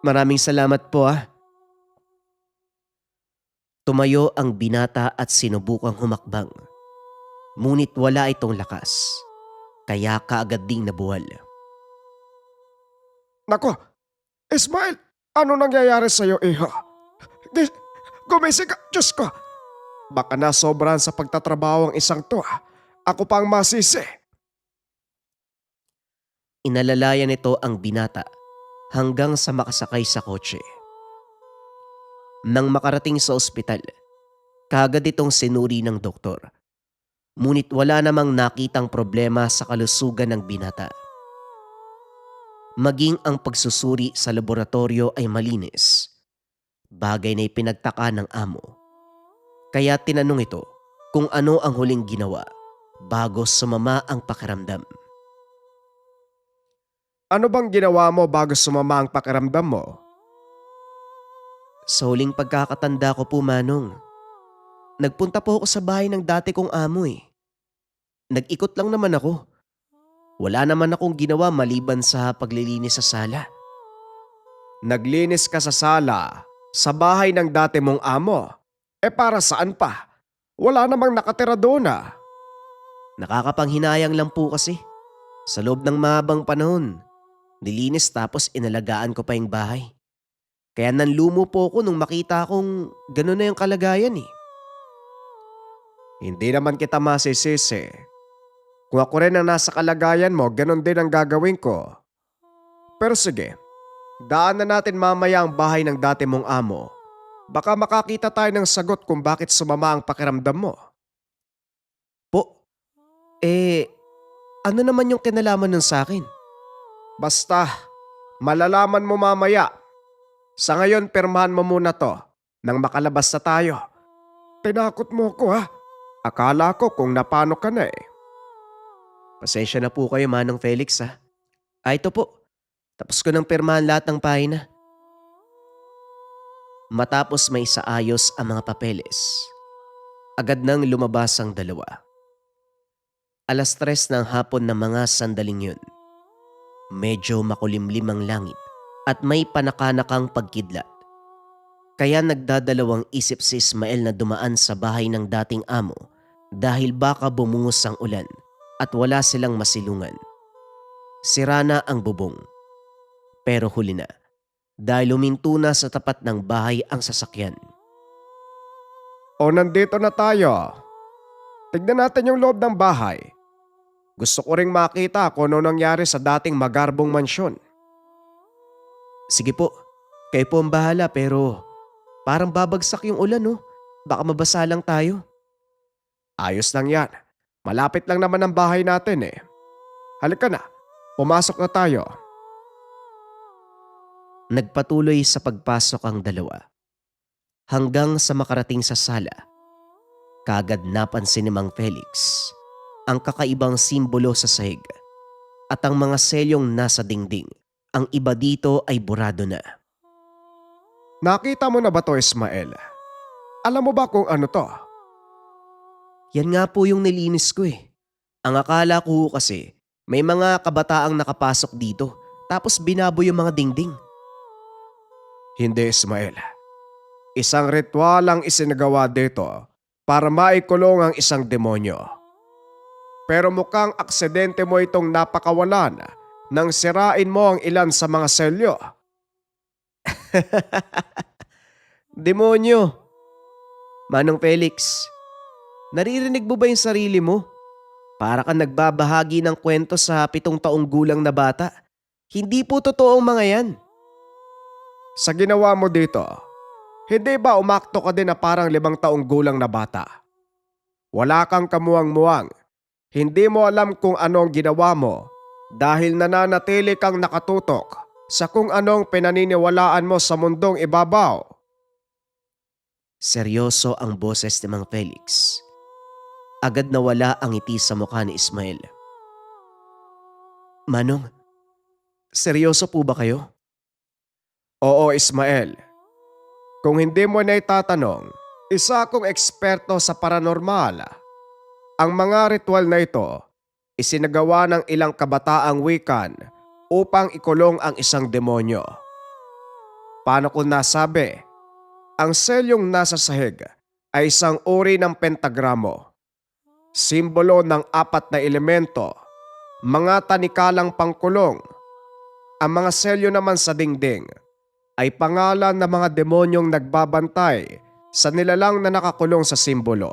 Maraming salamat po ah. Tumayo ang binata at sinubukang humakbang. Ngunit wala itong lakas. kaya kaagad ding nabuwal. Nako, Ismael, ano nangyayari sa'yo, iho? Gi- Gumising ka, Diyos ko! Baka nasobrahan sa pagtatrabaho ang isang to. Ako pang masisi. Inalalayan nito ang binata hanggang sa makasakay sa kotse. Nang makarating sa ospital, kaagad itong sinuri ng doktor. Ngunit wala namang nakitang problema sa kalusugan ng binata. Maging ang pagsusuri sa laboratorio ay malinis, bagay na ipinagtaka ng amo. Kaya tinanong ito kung ano ang huling ginawa bago sumama ang pakiramdam. Ano bang ginawa mo bago sumama ang pakiramdam mo? Sa huling pagkakatanda ko po, Manong, nagpunta po ako sa bahay ng dati kong amo eh. Nag-ikot lang naman ako. Wala naman akong ginawa maliban sa paglilinis sa sala. Naglinis ka sa sala, sa bahay ng dati mong amo. Para saan pa? Wala namang nakatira doon ah. Nakakapanghinayang lang po kasi. Sa loob ng mahabang panahon, nilinis tapos inalagaan ko pa yung bahay. Kaya nanlumo po ako nung makita kong gano'n na yung kalagayan eh. Hindi naman kita masisisi. Kung ako rin ang nasa kalagayan mo, ganon din ang gagawin ko. Pero sige, daan na natin mamaya ang bahay ng dati mong amo. Baka makakita tayo ng sagot kung bakit sumama ang pakiramdam mo. Po, ano naman yung kinalaman nun sa akin? Basta, malalaman mo mamaya. Sa ngayon, pirmahan mo muna to nang makalabas na tayo. Tinakot mo ko ha. Akala ko kung napano ka na eh. Pasensya na po kayo, Manong Felix ha. Ito po, tapos ko nang pirmahan lahat ng pahina. Matapos may isaayos ang mga papeles, agad nang lumabas ang dalawa. 3:00 ng hapon na mga sandaling yun. Medyo makulimlim ang langit at may panakanakang pagkidlat. Kaya nagdadalawang isip si Ismael na dumaan sa bahay ng dating amo dahil baka bumungos ang ulan at wala silang masilungan. Sira na ang bubong. Pero huli na dahil huminto na sa tapat ng bahay ang sasakyan. O nandito na tayo. Tignan natin yung loob ng bahay. Gusto ko ring makita kung ano nangyari sa dating magarbong mansyon. Sige po, kayo po ang bahala pero parang babagsak yung ulan no. Baka mabasa lang tayo. Ayos lang yan. Malapit lang naman ang bahay natin eh. Halika na, pumasok na tayo. Nagpatuloy sa pagpasok ang dalawa. Hanggang sa makarating sa sala, kaagad napansin ni Mang Felix ang kakaibang simbolo sa sahig at ang mga selyong nasa dingding. Ang iba dito ay burado na. Nakita mo na ba to, Ismael? Alam mo ba kung ano to? Yan nga po yung nilinis ko eh. Ang akala ko kasi may mga kabataang nakapasok dito tapos binaboy yung mga dingding. Hindi, Ismael. Isang ritual ang isinagawa dito para maikulong ang isang demonyo. Pero mukhang aksidente mo itong napakawalan nang sirain mo ang ilan sa mga selyo. Demonyo! Manong Felix, naririnig mo ba yung sarili mo? Para kang nagbabahagi ng kwento sa 7 taong gulang na bata. Hindi po totoo ang mga yan. Sa ginawa mo dito, hindi ba umakto ka din na parang 5 taong gulang na bata? Wala kang kamuwang-muwang. Hindi mo alam kung anong ginawa mo dahil nananatili kang nakatutok sa kung anong pinaniniwalaan mo sa mundong ibabaw. Seryoso ang boses ni Mang Felix. Agad nawala ang ngiti sa mukha ni Ismael. Manong, seryoso po ba kayo? Oo, Ismael. Kung hindi mo na itatanong, isa akong eksperto sa paranormal. Ang mga ritual na ito, isinagawa ng ilang kabataang wikan upang ikulong ang isang demonyo. Paano ko nasabi? Ang selyong nasa sahig ay isang uri ng pentagramo. Simbolo ng 4 na elemento, mga tanikalang pangkulong. Ang mga selyo naman sa dingding ay pangalan ng mga demonyong nagbabantay sa nilalang na nakakulong sa simbolo.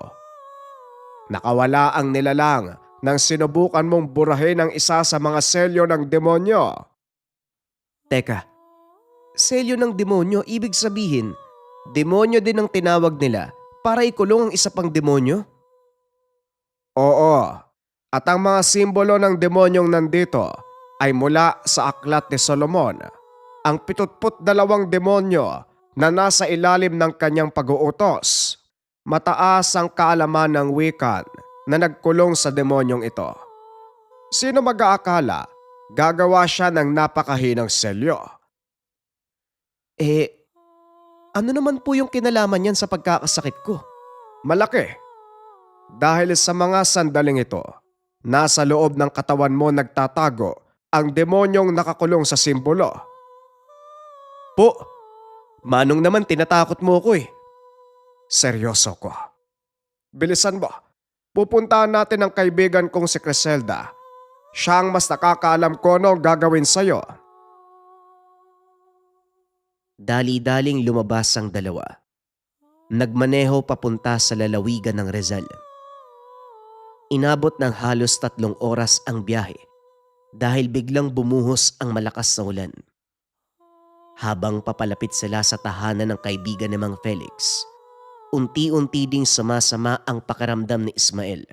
Nakawala ang nilalang nang sinubukan mong burahin ang isa sa mga selyo ng demonyo. Teka, selyo ng demonyo ibig sabihin, demonyo din ang tinawag nila para ikulong ang isa pang demonyo? Oo, at ang mga simbolo ng demonyong nandito ay mula sa aklat ni Solomon, ang 72 demonyo na nasa ilalim ng kanyang pag-uutos. Mataas ang kaalaman ng wikan na nagkulong sa demonyong ito. Sino mag-aakala gagawa siya ng napakahinang selyo? Ano naman po yung kinalaman niyan sa pagkakasakit ko? Malaki. Dahil sa mga sandaling ito, nasa loob ng katawan mo nagtatago ang demonyong nakakulong sa simbolo. Po, manong naman tinatakot mo ko eh. Seryoso ko. Bilisan mo. Pupuntahan natin ang kaibigan kong si Criselda. Siya ang mas nakakaalam ko ano ang gagawin sa'yo. Dali-daling lumabas ang dalawa. Nagmaneho papunta sa lalawigan ng Rizal. Inabot ng halos 3 oras ang biyahe dahil biglang bumuhos ang malakas na ulan. Habang papalapit sila sa tahanan ng kaibigan ni Mang Felix, unti-unti ding sumasama ang pakiramdam ni Ismael.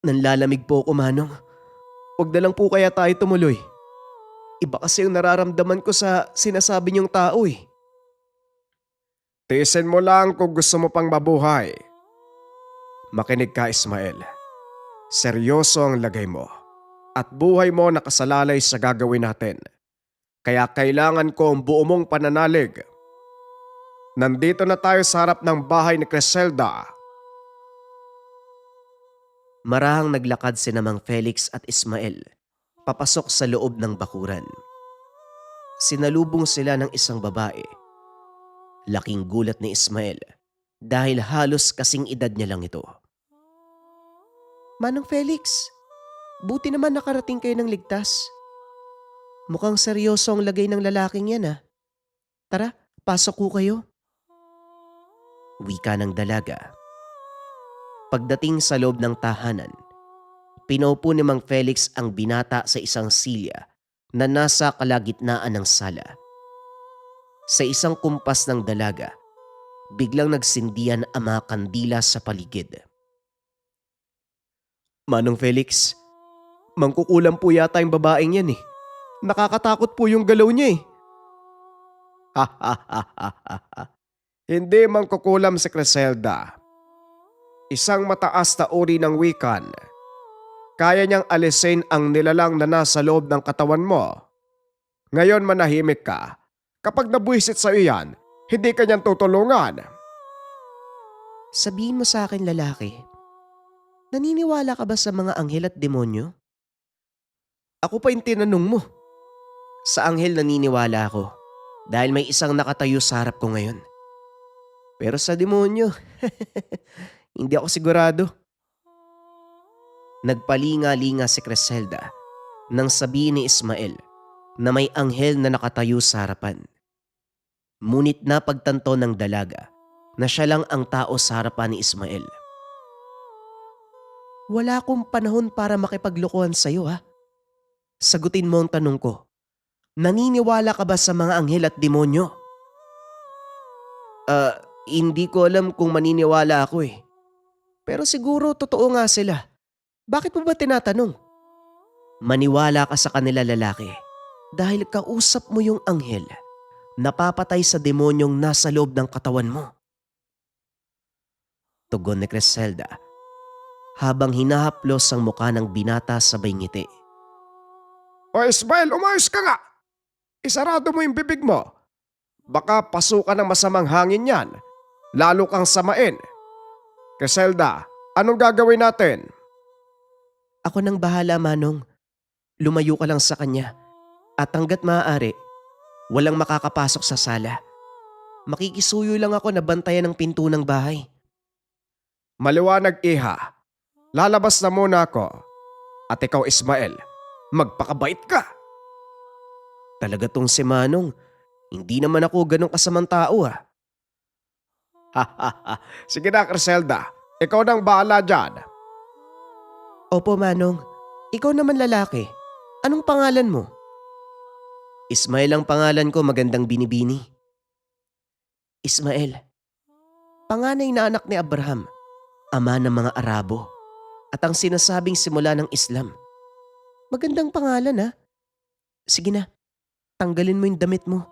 Nanlalamig po ako, Manong. Huwag na lang po kaya tayo tumuloy. Iba kasi yung nararamdaman ko sa sinasabi niyong tao eh. Tiisin mo lang kung gusto mo pang mabuhay. Makinig ka, Ismael. Seryoso ang lagay mo. At buhay mo nakasalalay sa gagawin natin. Kaya kailangan ko ang buo mong pananalig. Nandito na tayo sa harap ng bahay ni Criselda. Marahang naglakad sina Mang Felix at Ismael papasok sa loob ng bakuran. Sinalubong sila ng isang babae. Laking gulat ni Ismael dahil halos kasing edad niya lang ito. Manong Felix, buti naman nakarating kayo ng ligtas. Mukhang seryoso ang lagay ng lalaking yan ah. Tara, pasok ko kayo. Wika ng dalaga. Pagdating sa loob ng tahanan, pinaupo ni Mang Felix ang binata sa isang silya na nasa kalagitnaan ng sala. Sa isang kumpas ng dalaga, biglang nagsindihan ang mga kandila sa paligid. Manong Felix, mangkukulam po yata yung babaeng yan eh. Nakakatakot po yung galaw niya eh. Ha ha ha ha ha ha. Hindi mangkukulam si Criselda. Isang mataas na uri ng wikan. Kaya niyang alisin ang nilalang na nasa loob ng katawan mo. Ngayon manahimik ka. Kapag nabuisit sa iyan, hindi ka niyang tutulungan. Sabihin mo sa akin, lalaki, naniniwala ka ba sa mga anghel at demonyo? Ako pa yung tinanong mo. Sa anghel naniniwala ako dahil may isang nakatayo sa harap ko ngayon. Pero sa demonyo, hindi ako sigurado. Nagpalinga-linga si Criselda nang sabihin ni Ismael na may anghel na nakatayo sa harapan. Ngunit napagtanto ng dalaga na siya lang ang tao sa harapan ni Ismael. Wala akong panahon para makipaglokohan sa'yo ha. Sagutin mo ang tanong ko. Naniniwala ka ba sa mga anghel at demonyo? Hindi ko alam kung maniniwala ako eh. Pero siguro totoo nga sila. Bakit mo ba tinatanong? Maniwala ka sa kanila, lalaki. Dahil kausap mo yung anghel. Napapatay sa demonyong nasa loob ng katawan mo. Tugon ni Criselda habang hinahaplos ang mukha ng binata sabay ngiti. O Ismael, umayos ka nga! Isarado mo yung bibig mo. Baka pasukan ng masamang hangin yan. Lalo kang samain. Criselda, anong gagawin natin? Ako nang bahala, Manong. Lumayo ka lang sa kanya. At hanggat maaari, walang makakapasok sa sala. Makikisuyo lang ako na bantayan ang pinto ng bahay. Maliwanag, iha. Lalabas na muna ako. At ikaw Ismael, magpakabait ka. Talaga tong si Manong, hindi naman ako ganong kasamang tao ah. Sige na Criselda, ikaw nang bahala dyan. Opo Manong, ikaw naman lalaki. Anong pangalan mo? Ismael ang pangalan ko, magandang binibini. Ismael, panganay na anak ni Abraham, ama ng mga Arabo, at ang sinasabing simula ng Islam. Magandang pangalan ha. Sige na, tanggalin mo yung damit mo.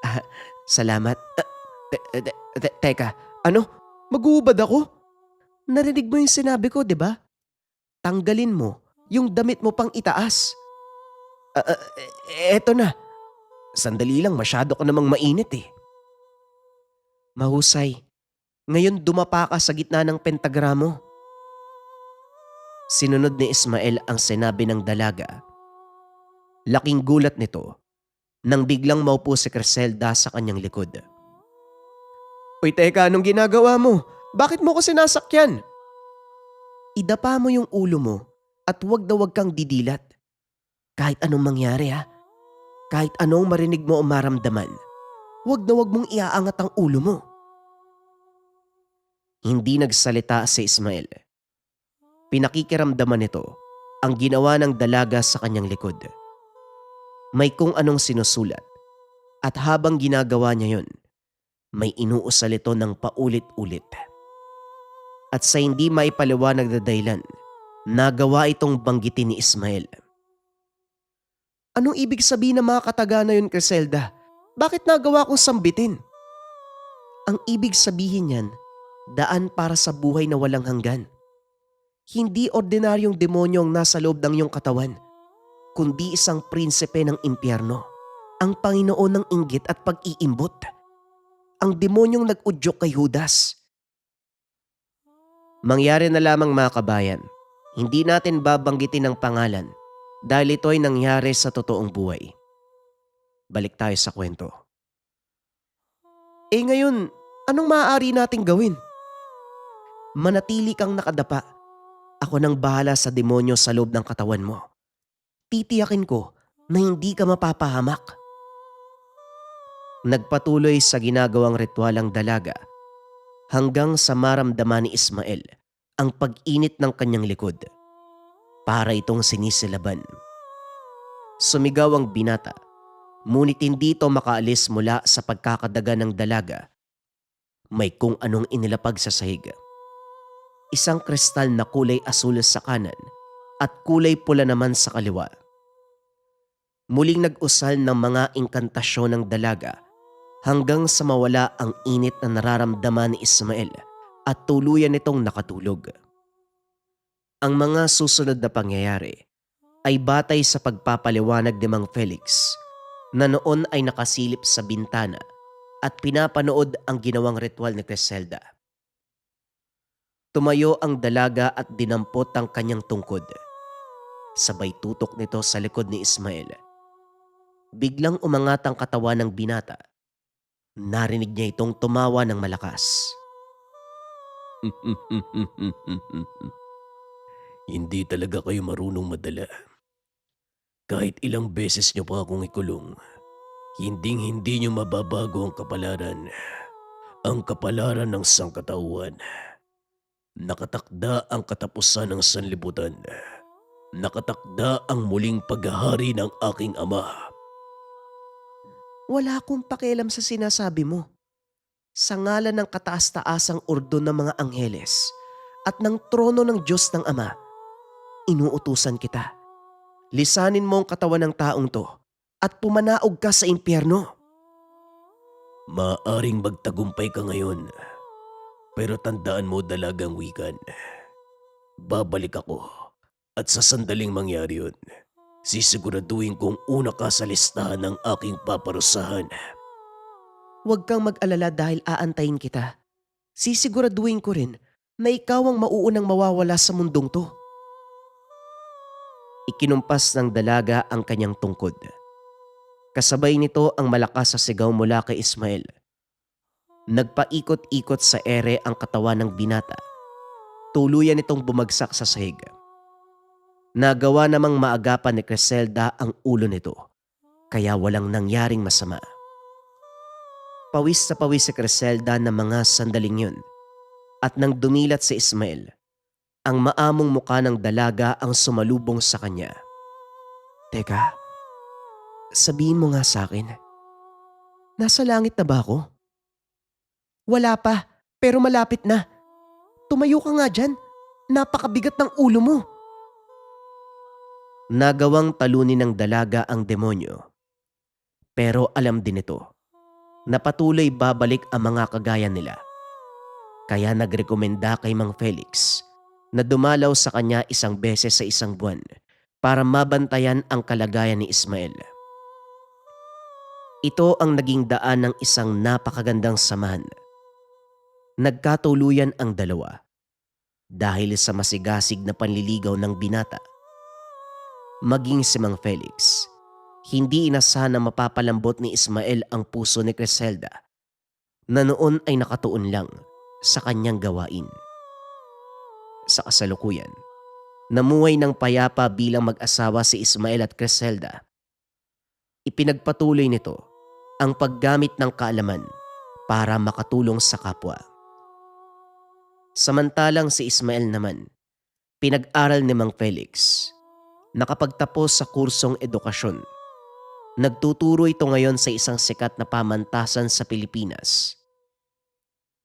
Ah, salamat. Teka, ano? Mag-uubad ako? Narinig mo yung sinabi ko, di ba? Tanggalin mo yung damit mo pang itaas. Eto na. Sandali lang, masyado ka namang mainit eh. Mahusay. Ngayon dumapa ka sa gitna ng pentagramo. Sinunod ni Ismael ang sinabi ng dalaga. Laking gulat nito nang biglang maupo si Criselda sa kanyang likod. Uy teka, anong ginagawa mo? Bakit mo ko sinasakyan? Idapa mo yung ulo mo at huwag na huwag kang didilat. Kahit anong mangyari ha. Kahit anong marinig mo o maramdaman, huwag na huwag mong iaangat ang ulo mo. Hindi nagsalita si Ismael. Pinakikiramdaman nito ang ginawa ng dalaga sa kanyang likod. May kung anong sinusulat at habang ginagawa niya yon, may inuusal ito ng paulit-ulit. At sa hindi maipaliwanag na dahilan, nagawa itong banggitin ni Ismael. Anong ibig sabihin ng mga kataga na yun, Criselda? Bakit nagawa kong sambitin? Ang ibig sabihin niyan, daan para sa buhay na walang hanggan. Hindi ordinaryong demonyo ang nasa loob ng iyong katawan, kundi isang prinsipe ng impyerno, ang Panginoon ng inggit at pag-iimbot. Ang demonyong nag-udyok kay Judas. Mangyari na lamang mga kabayan, hindi natin babanggitin ang pangalan dahil ito ay nangyari sa totoong buhay. Balik tayo sa kwento. Ngayon, anong maaari nating gawin? Manatili kang nakadapa. Ako nang bahala sa demonyo sa loob ng katawan mo. Titiyakin ko na hindi ka mapapahamak. Nagpatuloy sa ginagawang ritual ang dalaga hanggang sa maramdaman ni Ismael ang pag-init ng kanyang likod. Para itong sinisilaban. Sumigaw ang binata, ngunit hindi ito makaalis mula sa pagkakadaga ng dalaga. May kung anong inilapag sa sahig. Isang kristal na kulay asul sa kanan at kulay pula naman sa kaliwa. Muling nag-usal ng mga inkantasyon ng dalaga hanggang sa mawala ang init na nararamdaman ni Ismael at tuluyan nitong nakatulog. Ang mga susunod na pangyayari ay batay sa pagpapaliwanag ni Mang Felix na noon ay nakasilip sa bintana at pinapanood ang ginawang ritual ni Criselda. Tumayo ang dalaga at dinampot ang kanyang tungkod. Sabay tutok nito sa likod ni Ismael. Biglang umangat ang katawan ng binata. Narinig niya itong tumawa ng malakas. Hindi talaga kayo marunong madala. Kahit ilang beses nyo pa akong ikulong, hindi nyo mababago ang kapalaran. Ang kapalaran ng sangkatauhan. Nakatakda ang katapusan ng sanlibutan. Nakatakda ang muling paghahari ng aking ama. Wala akong pakialam sa sinasabi mo. Sa ngalan ng kataas-taasang ordon ng mga angheles at ng trono ng Diyos ng Ama, inuutusan kita. Lisanin mo ang katawan ng taong to at pumanaog ka sa impyerno. Maaring magtagumpay ka ngayon. Pero tandaan mo dalagang wikan. Babalik ako at sa sandaling mangyari yun, sisiguraduhin kong una ka sa listahan ng aking paparusahan. Huwag kang mag-alala dahil aantayin kita. Sisiguraduhin ko rin na ikaw ang mauunang mawawala sa mundong to. Ikinumpas ng dalaga ang kanyang tungkod. Kasabay nito ang malakas sa sigaw mula kay Ismael. Nagpaikot-ikot sa ere ang katawan ng binata. Tuluyan itong bumagsak sa sahig. Nagawa namang maagapan ni Criselda ang ulo nito, kaya walang nangyaring masama. Pawis sa pawis si Criselda ng mga sandaling yun, at nang dumilat si Ismael, ang maamong muka ng dalaga ang sumalubong sa kanya. Teka, sabihin mo nga sa akin, nasa langit na ba ako? Wala pa, pero malapit na. Tumayo ka nga dyan, napakabigat ng ulo mo. Nagawang talunin ng dalaga ang demonyo. Pero alam din ito na patuloy babalik ang mga kagaya nila. Kaya nagrekomenda kay Mang Felix na dumalaw sa kanya isang beses sa isang buwan para mabantayan ang kalagayan ni Ismael. Ito ang naging daan ng isang napakagandang samahan. Nagkatuluyan ang dalawa dahil sa masigasig na panliligaw ng binata. Maging si Mang Felix, hindi inasahan na mapapalambot ni Ismael ang puso ni Criselda na noon ay nakatuon lang sa kanyang gawain. Sa kasalukuyan, namuhay ng payapa bilang mag-asawa si Ismael at Criselda. Ipinagpatuloy nito ang paggamit ng kaalaman para makatulong sa kapwa. Samantalang si Ismael naman, pinag-aral ni Mang Felix. Nakapagtapos sa kursong edukasyon. Nagtuturo ito ngayon sa isang sikat na pamantasan sa Pilipinas.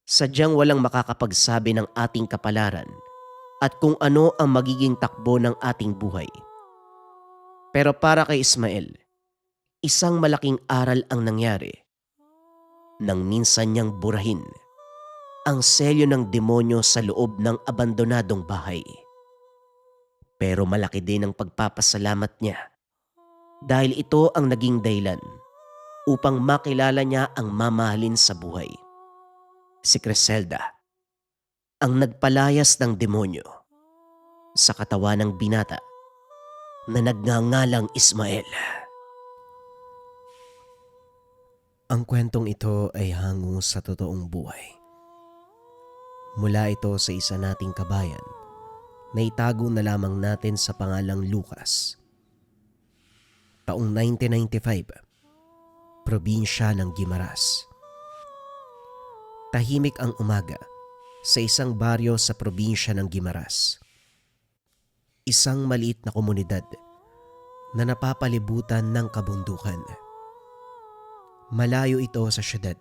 Sadyang walang makakapagsabi ng ating kapalaran at kung ano ang magiging takbo ng ating buhay. Pero para kay Ismael, isang malaking aral ang nangyari nang minsan niyang burahin ang selyo ng demonyo sa loob ng abandonadong bahay. Pero malaki din ang pagpapasalamat niya dahil ito ang naging dahilan upang makilala niya ang mamahalin sa buhay. Si Criselda, ang nagpalayas ng demonyo sa katawan ng binata na nagngangalang Ismael. Ang kwentong ito ay hango sa totoong buhay. Mula ito sa isa nating kabayan na itago na lamang natin sa pangalang Lucas. Taong 1995, probinsya ng Guimaras. Tahimik ang umaga sa isang baryo sa probinsya ng Guimaras. Isang maliit na komunidad na napapalibutan ng kabundukan. Malayo ito sa syudad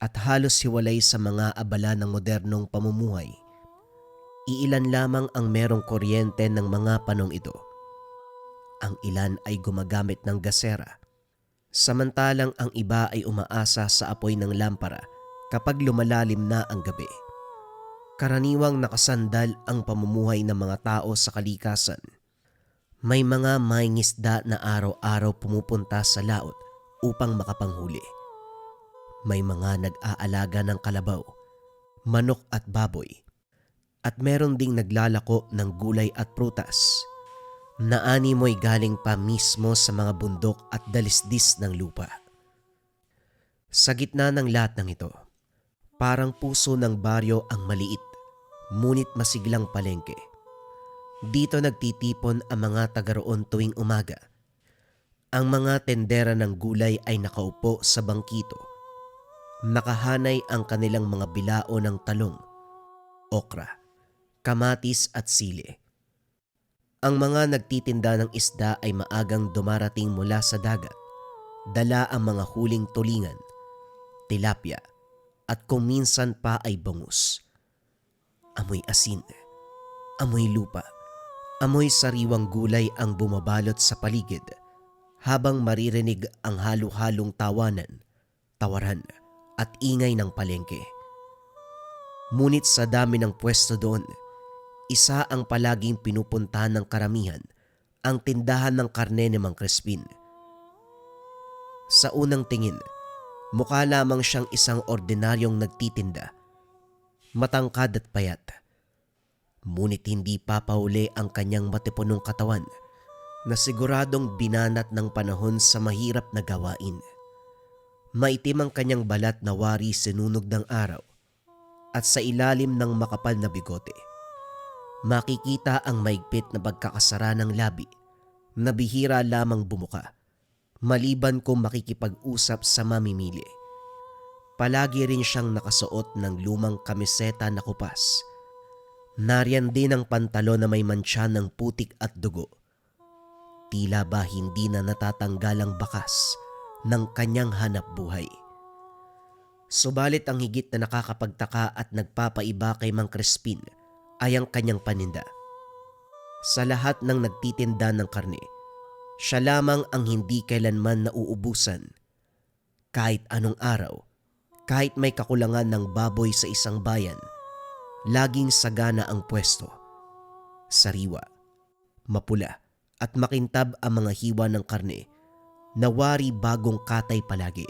at halos hiwalay sa mga abala ng modernong pamumuhay. Iilan lamang ang merong kuryente ng mga panong ito. Ang ilan ay gumagamit ng gasera, samantalang ang iba ay umaasa sa apoy ng lampara kapag lumalalim na ang gabi. Karaniwang nakasandal ang pamumuhay ng mga tao sa kalikasan. May mga mangingisda na araw-araw pumupunta sa laot upang makapanghuli. May mga nag-aalaga ng kalabaw, manok at baboy. At meron ding naglalako ng gulay at prutas na animoy galing pa mismo sa mga bundok at dalisdis ng lupa. Sa gitna ng lahat ng ito, parang puso ng baryo ang maliit, ngunit masiglang palengke. Dito nagtitipon ang mga taga-roon tuwing umaga. Ang mga tendera ng gulay ay nakaupo sa bangkito. Nakahanay ang kanilang mga bilao ng talong, okra, kamatis at sili. Ang mga nagtitinda ng isda ay maagang dumarating mula sa dagat. Dala ang mga huling tulingan, tilapia, at kung minsan pa ay bangus. Amoy asin, amoy lupa, amoy sariwang gulay ang bumabalot sa paligid habang maririnig ang halo-halong tawanan, tawaran at ingay ng palengke. Ngunit sa dami ng pwesto doon, isa ang palaging pinupuntahan ng karamihan, ang tindahan ng karne ni Mang Crispin. Sa unang tingin, mukha lamang siyang isang ordinaryong nagtitinda, matangkad at payat. Ngunit hindi papauli ang kanyang matipunong katawan na siguradong binanat ng panahon sa mahirap na gawain. Maitim ang kanyang balat na wari sinunog ng araw at sa ilalim ng makapal na bigote. Makikita ang maigpit na pagkakasara ng labi na bihira lamang bumuka maliban kung makikipag-usap sa mamimili. Palagi rin siyang nakasuot ng lumang kamiseta na kupas. Nariyan din ang pantalon na may mantsa ng putik at dugo. Tila ba hindi na natatanggal ang bakas ng kanyang hanap buhay. Subalit ang higit na nakakapagtaka at nagpapaiba kay Mang Crispin ay ang kanyang paninda. Sa lahat ng nagtitinda ng karne, siya lamang ang hindi kailanman nauubusan. Kahit anong araw, kahit may kakulangan ng baboy sa isang bayan, laging sagana ang pwesto. Sariwa, mapula at makintab ang mga hiwa ng karne na wari bagong katay palagi.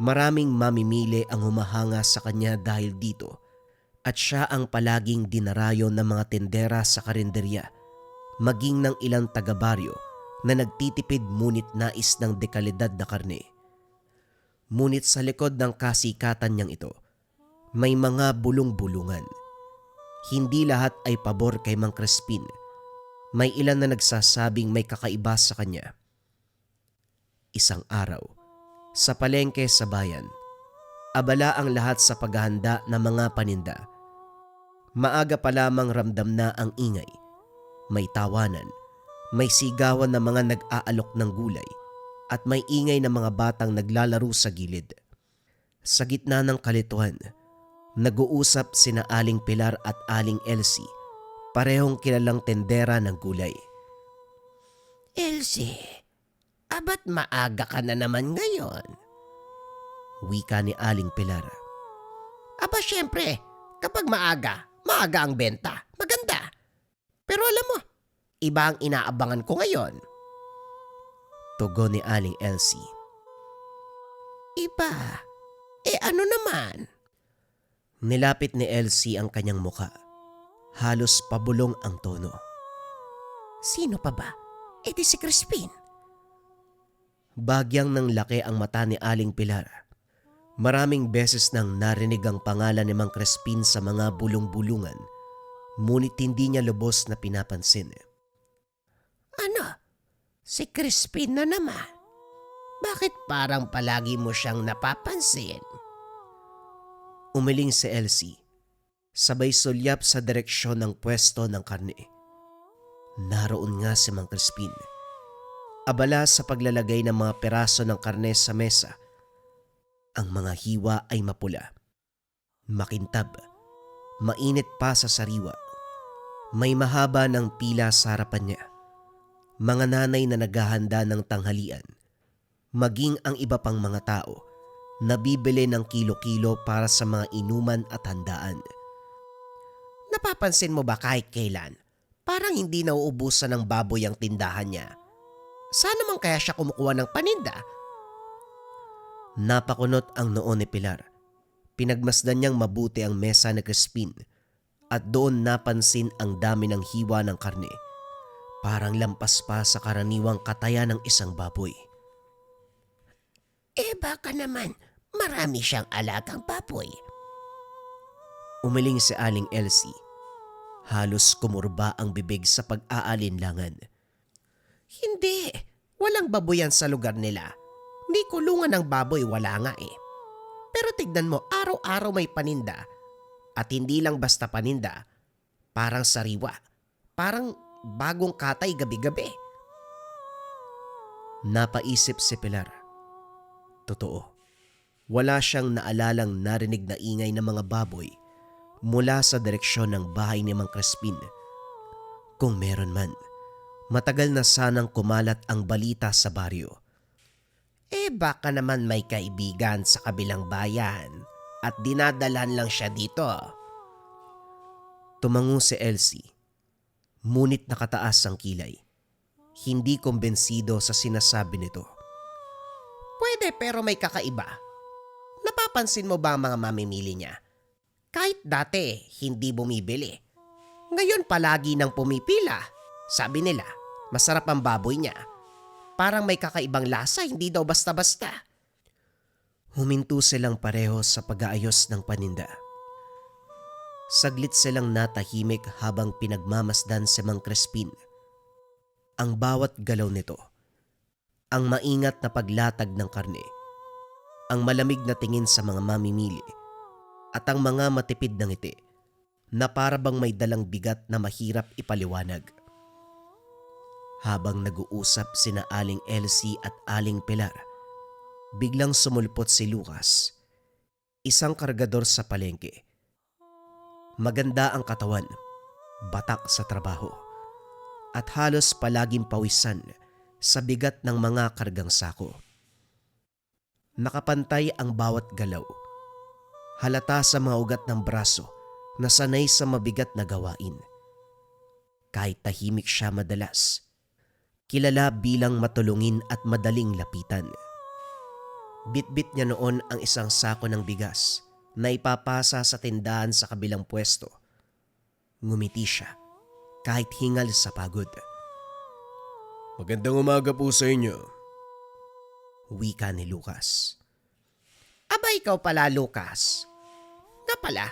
Maraming mamimili ang humahanga sa kanya dahil dito at siya ang palaging dinarayo ng mga tendera sa karinderya, maging ng ilang taga-baryo na nagtitipid ngunit nais ng dekalidad na karne. Ngunit sa likod ng kasikatan niyang ito, may mga bulong-bulungan. Hindi lahat ay pabor kay Mang Crispin. May ilan na nagsasabing may kakaiba sa kanya. Isang araw, sa palengke sa bayan, abala ang lahat sa paghahanda ng mga paninda. Maaga pa lamang ramdam na ang ingay. May tawanan, may sigawan ng mga nag-aalok ng gulay, at may ingay ng mga batang naglalaro sa gilid. Sa gitna ng kalituhan, nag-uusap sina Aling Pilar at Aling Elsie, parehong kilalang tendera ng gulay. Elsie, abat maaga ka na naman ngayon? Wika ni Aling Pilar. Aba syempre, kapag maaga ang benta, maganda. Pero alam mo, iba ang inaabangan ko ngayon. Tugon ni Aling Elsie. Iba? Ano naman? Nilapit ni Elsie ang kanyang muka. Halos pabulong ang tono. Sino pa ba? Di si Crispin. Bagyang ng laki ang mata ni Aling Pilar. Maraming beses nang narinig ang pangalan ni Mang Crispin sa mga bulong-bulungan, ngunit hindi niya lubos na pinapansin. Ano? Si Crispin na naman? Bakit parang palagi mo siyang napapansin? Umiling si Elsie, sabay sulyap sa direksyon ng pwesto ng karne. Naroon nga si Mang Crispin. Abala sa paglalagay ng mga peraso ng karne sa mesa. Ang mga hiwa ay mapula, makintab, mainit pa sa sariwa. May mahaba ng pila sa harapan niya. Mga nanay na naghahanda ng tanghalian, maging ang iba pang mga tao, nabibili ng kilo-kilo para sa mga inuman at handaan. Napapansin mo ba kahit kailan? Parang hindi nauubusan ng baboy ang tindahan niya. Saan naman kaya siya kumukuha ng paninda? Napakunot ang noo ni Pilar. Pinagmasdan niyang mabuti ang mesa ni Crispin at doon napansin ang dami ng hiwa ng karne. Parang lampas pa sa karaniwang katayan ng isang baboy. Baka naman marami siyang alagang baboy. Umiling si Aling Elsie. Halos kumurba ang bibig sa pag-aalinlangan. Hindi, walang baboyan sa lugar nila. Hindi kulungan ng baboy, wala nga Pero tignan mo, araw-araw may paninda. At hindi lang basta paninda, parang sariwa. Parang bagong katay gabi-gabi. Napaisip si Pilar. Totoo, wala siyang naalalang narinig na ingay ng mga baboy mula sa direksyon ng bahay ni Mang Crispin. Kung meron man, matagal na sanang kumalat ang balita sa baryo. Baka naman may kaibigan sa kabilang bayan at dinadalan lang siya dito. Tumango si Elsie, ngunit nakataas ang kilay. Hindi kumbensido sa sinasabi nito. Pwede pero may kakaiba. Napapansin mo ba ang mga mamimili niya? Kahit dati hindi bumibili. Ngayon palagi nang pumipila. Sabi nila, masarap ang baboy niya. Parang may kakaibang lasa, hindi daw basta-basta. Huminto silang pareho sa pag-aayos ng paninda. Saglit silang natahimik habang pinagmamasdan si Mang Crispin. Ang bawat galaw nito, ang maingat na paglatag ng karne, ang malamig na tingin sa mga mamimili, at ang mga matipid na ngiti na para bang may dalang bigat na mahirap ipaliwanag. Habang nag-uusap sina Aling Elsie at Aling Pilar, biglang sumulpot si Lucas, isang kargador sa palengke. Maganda ang katawan, batak sa trabaho, at halos palaging pawisan sa bigat ng mga kargang sako. Nakapantay ang bawat galaw, halata sa mga ugat ng braso na sanay sa mabigat na gawain. Kahit tahimik siya madalas, kilala bilang matulungin at madaling lapitan. Bitbit niya noon ang isang sako ng bigas na ipapasa sa tindahan sa kabilang pwesto. Ngumiti siya kahit hingal sa pagod. Magandang umaga po sa inyo. Wika ni Lucas. Aba, ikaw pala, Lucas. Nga pala,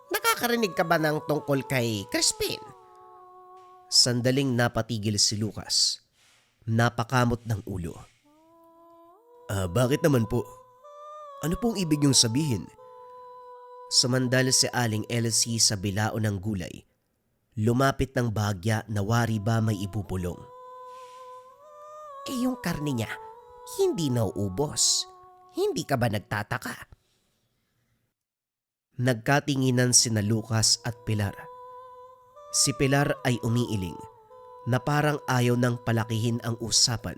nakakarinig ka ba ng tungkol kay Crispin? Sandaling napatigil si Lucas. Napakamot ng ulo. Bakit naman po? Ano pong ibig niyong sabihin? Sumandal si Aling Elsie sa bilao ng gulay. Lumapit ng bahagya na wari ba may ibubulong. Yung karne niya, hindi nauubos. Hindi ka ba nagtataka? Nagkatinginan sina Lucas at Pilar. Si Pilar ay umiiling na parang ayaw nang palakihin ang usapan.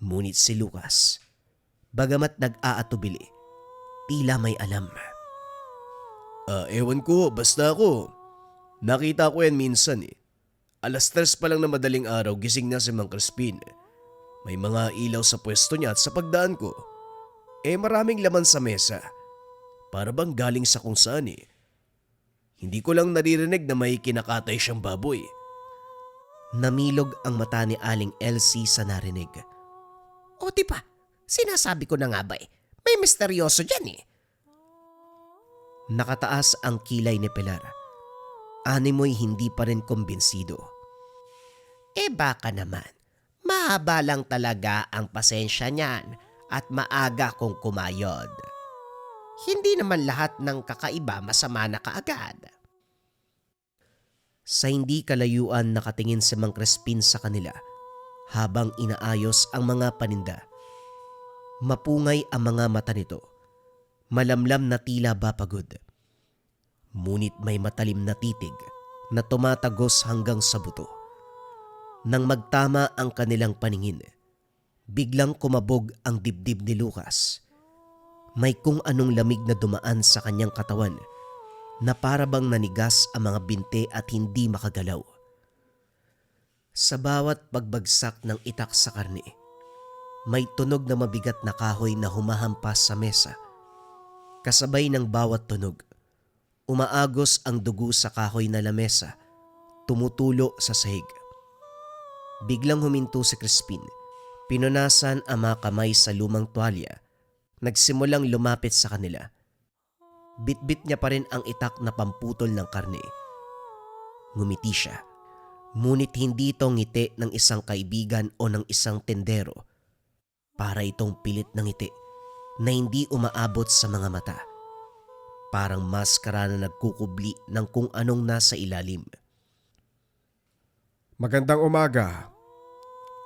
Ngunit si Lucas, bagamat nag-aatubili, tila may alam. Ewan ko, basta ako. Nakita ko yan minsan eh. 3:00 pa lang na madaling araw gising na si Mang Crispin. May mga ilaw sa pwesto niya at sa pagdaan ko, maraming laman sa mesa. Para bang galing sa kung saan eh. Hindi ko lang naririnig na may kinakatay siyang baboy. Namilog ang mata ni Aling Elsie sa narinig. O di ba, sinasabi ko na nga ba may misteryoso dyan eh. Nakataas ang kilay ni Pilar. Animoy hindi pa rin kumbinsido. Baka naman, mahaba lang talaga ang pasensya niyan at maaga kong kumayod. Hindi naman lahat ng kakaiba masama na kaagad. Sa hindi kalayuan nakatingin si Mang Crispin sa kanila habang inaayos ang mga paninda. Mapungay ang mga mata nito. Malamlam na tila ba pagod. Ngunit may matalim na titig na tumatagos hanggang sa buto. Nang magtama ang kanilang paningin, biglang kumabog ang dibdib ni Lucas. May kung anong lamig na dumaan sa kanyang katawan na para bang nanigas ang mga binte at hindi makagalaw. Sa bawat pagbagsak ng itak sa karne, may tunog na mabigat na kahoy na humahampas sa mesa. Kasabay ng bawat tunog, umaagos ang dugo sa kahoy na lamesa, tumutulo sa sahig. Biglang huminto si Crispin, pinunasan ang mga kamay sa lumang tuwalya, nagsimulang lumapit sa kanila. Bitbit niya pa rin ang itak na pamputol ng karne. Ngumiti siya, ngunit hindi ito ngiti ng isang kaibigan o ng isang tendero. Para itong pilit na ngiti na hindi umaabot sa mga mata. Parang maskara na nagkukubli ng kung anong nasa ilalim. Magandang umaga.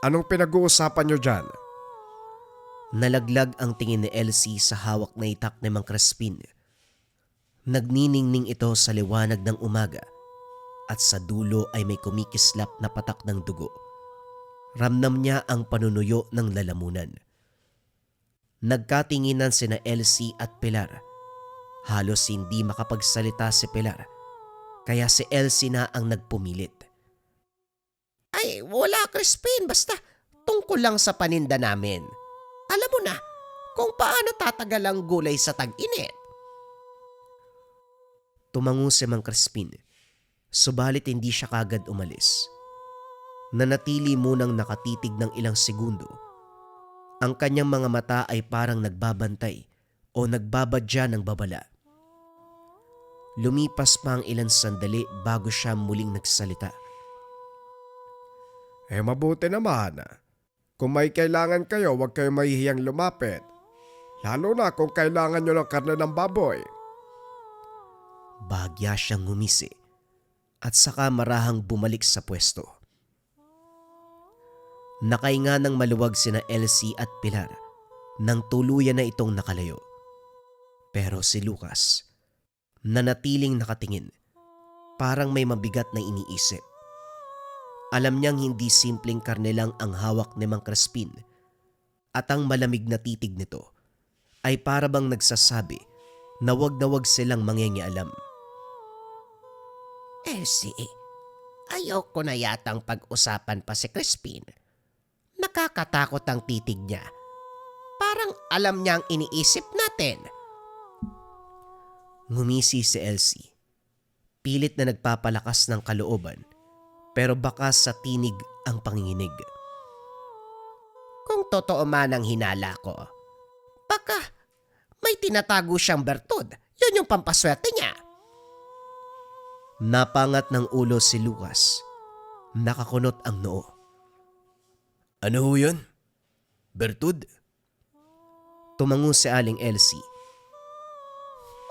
Anong pinag-uusapan nyo dyan? Nalaglag ang tingin ni Elsie sa hawak na itak ni Mang Crispin. Nagniningning ito sa liwanag ng umaga at sa dulo ay may kumikislap na patak ng dugo. Ramdam niya ang panunuyo ng lalamunan. Nagkatinginan sina Elsie at Pilar. Halos hindi makapagsalita si Pilar, kaya si Elsie na ang nagpumilit. Ay, wala Crispin, basta tungkol lang sa paninda namin. Alam mo na kung paano tatagal ang gulay sa tag-init. Tumango si Mang Crispin, subalit hindi siya kagad umalis. Nanatili munang nakatitig ng ilang segundo. Ang kanyang mga mata ay parang nagbabantay o nagbabadya ng babala. Lumipas pa ang ilang sandali bago siya muling nagsalita. Mabuti naman. Kung may kailangan kayo, huwag kayo mahihiyang lumapit. Lalo na kung kailangan nyo ng karne ng baboy. Bahagya siyang ngumisi at saka marahang bumalik sa pwesto. Nakahinga ng maluwag sina Elsie at Pilar nang tuluyan na itong nakalayo. Pero si Lucas, nanatiling nakatingin, parang may mabigat na iniisip. Alam niyang hindi simpleng karne lang ang hawak ni Mang Crispin at ang malamig na titig nito ay para bang nagsasabi na wag silang mangyengialam. Elsie, ayoko na yatang pag-usapan pa si Crispin. Nakakatakot ang titig niya. Parang alam niya ang iniisip natin. Ngumisi si Elsie. Pilit na nagpapalakas ng kalooban pero bakas sa tinig ang panginginig. Kung totoo man ang hinala ko, baka may tinatago siyang bertud. Yun yung pampaswerte niya. Napangat ng ulo si Lucas. Nakakunot ang noo. Ano ho yun? Bertud? Tumango si Aling Elsie.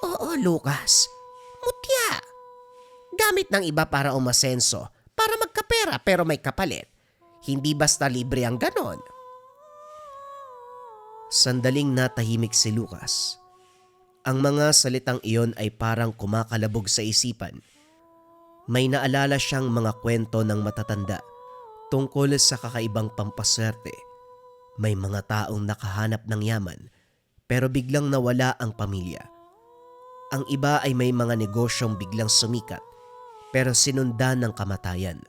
Oo, Lucas. Mutya. Gamit ng iba para umasenso, para magkapera pero may kapalit. Hindi basta libre ang ganon. Sandaling natahimik si Lucas. Ang mga salitang iyon ay parang kumakalabog sa isipan. May naalala siyang mga kwento ng matatanda tungkol sa kakaibang pampaswerte. May mga taong nakahanap ng yaman pero biglang nawala ang pamilya. Ang iba ay may mga negosyong biglang sumikat pero sinundan ng kamatayan.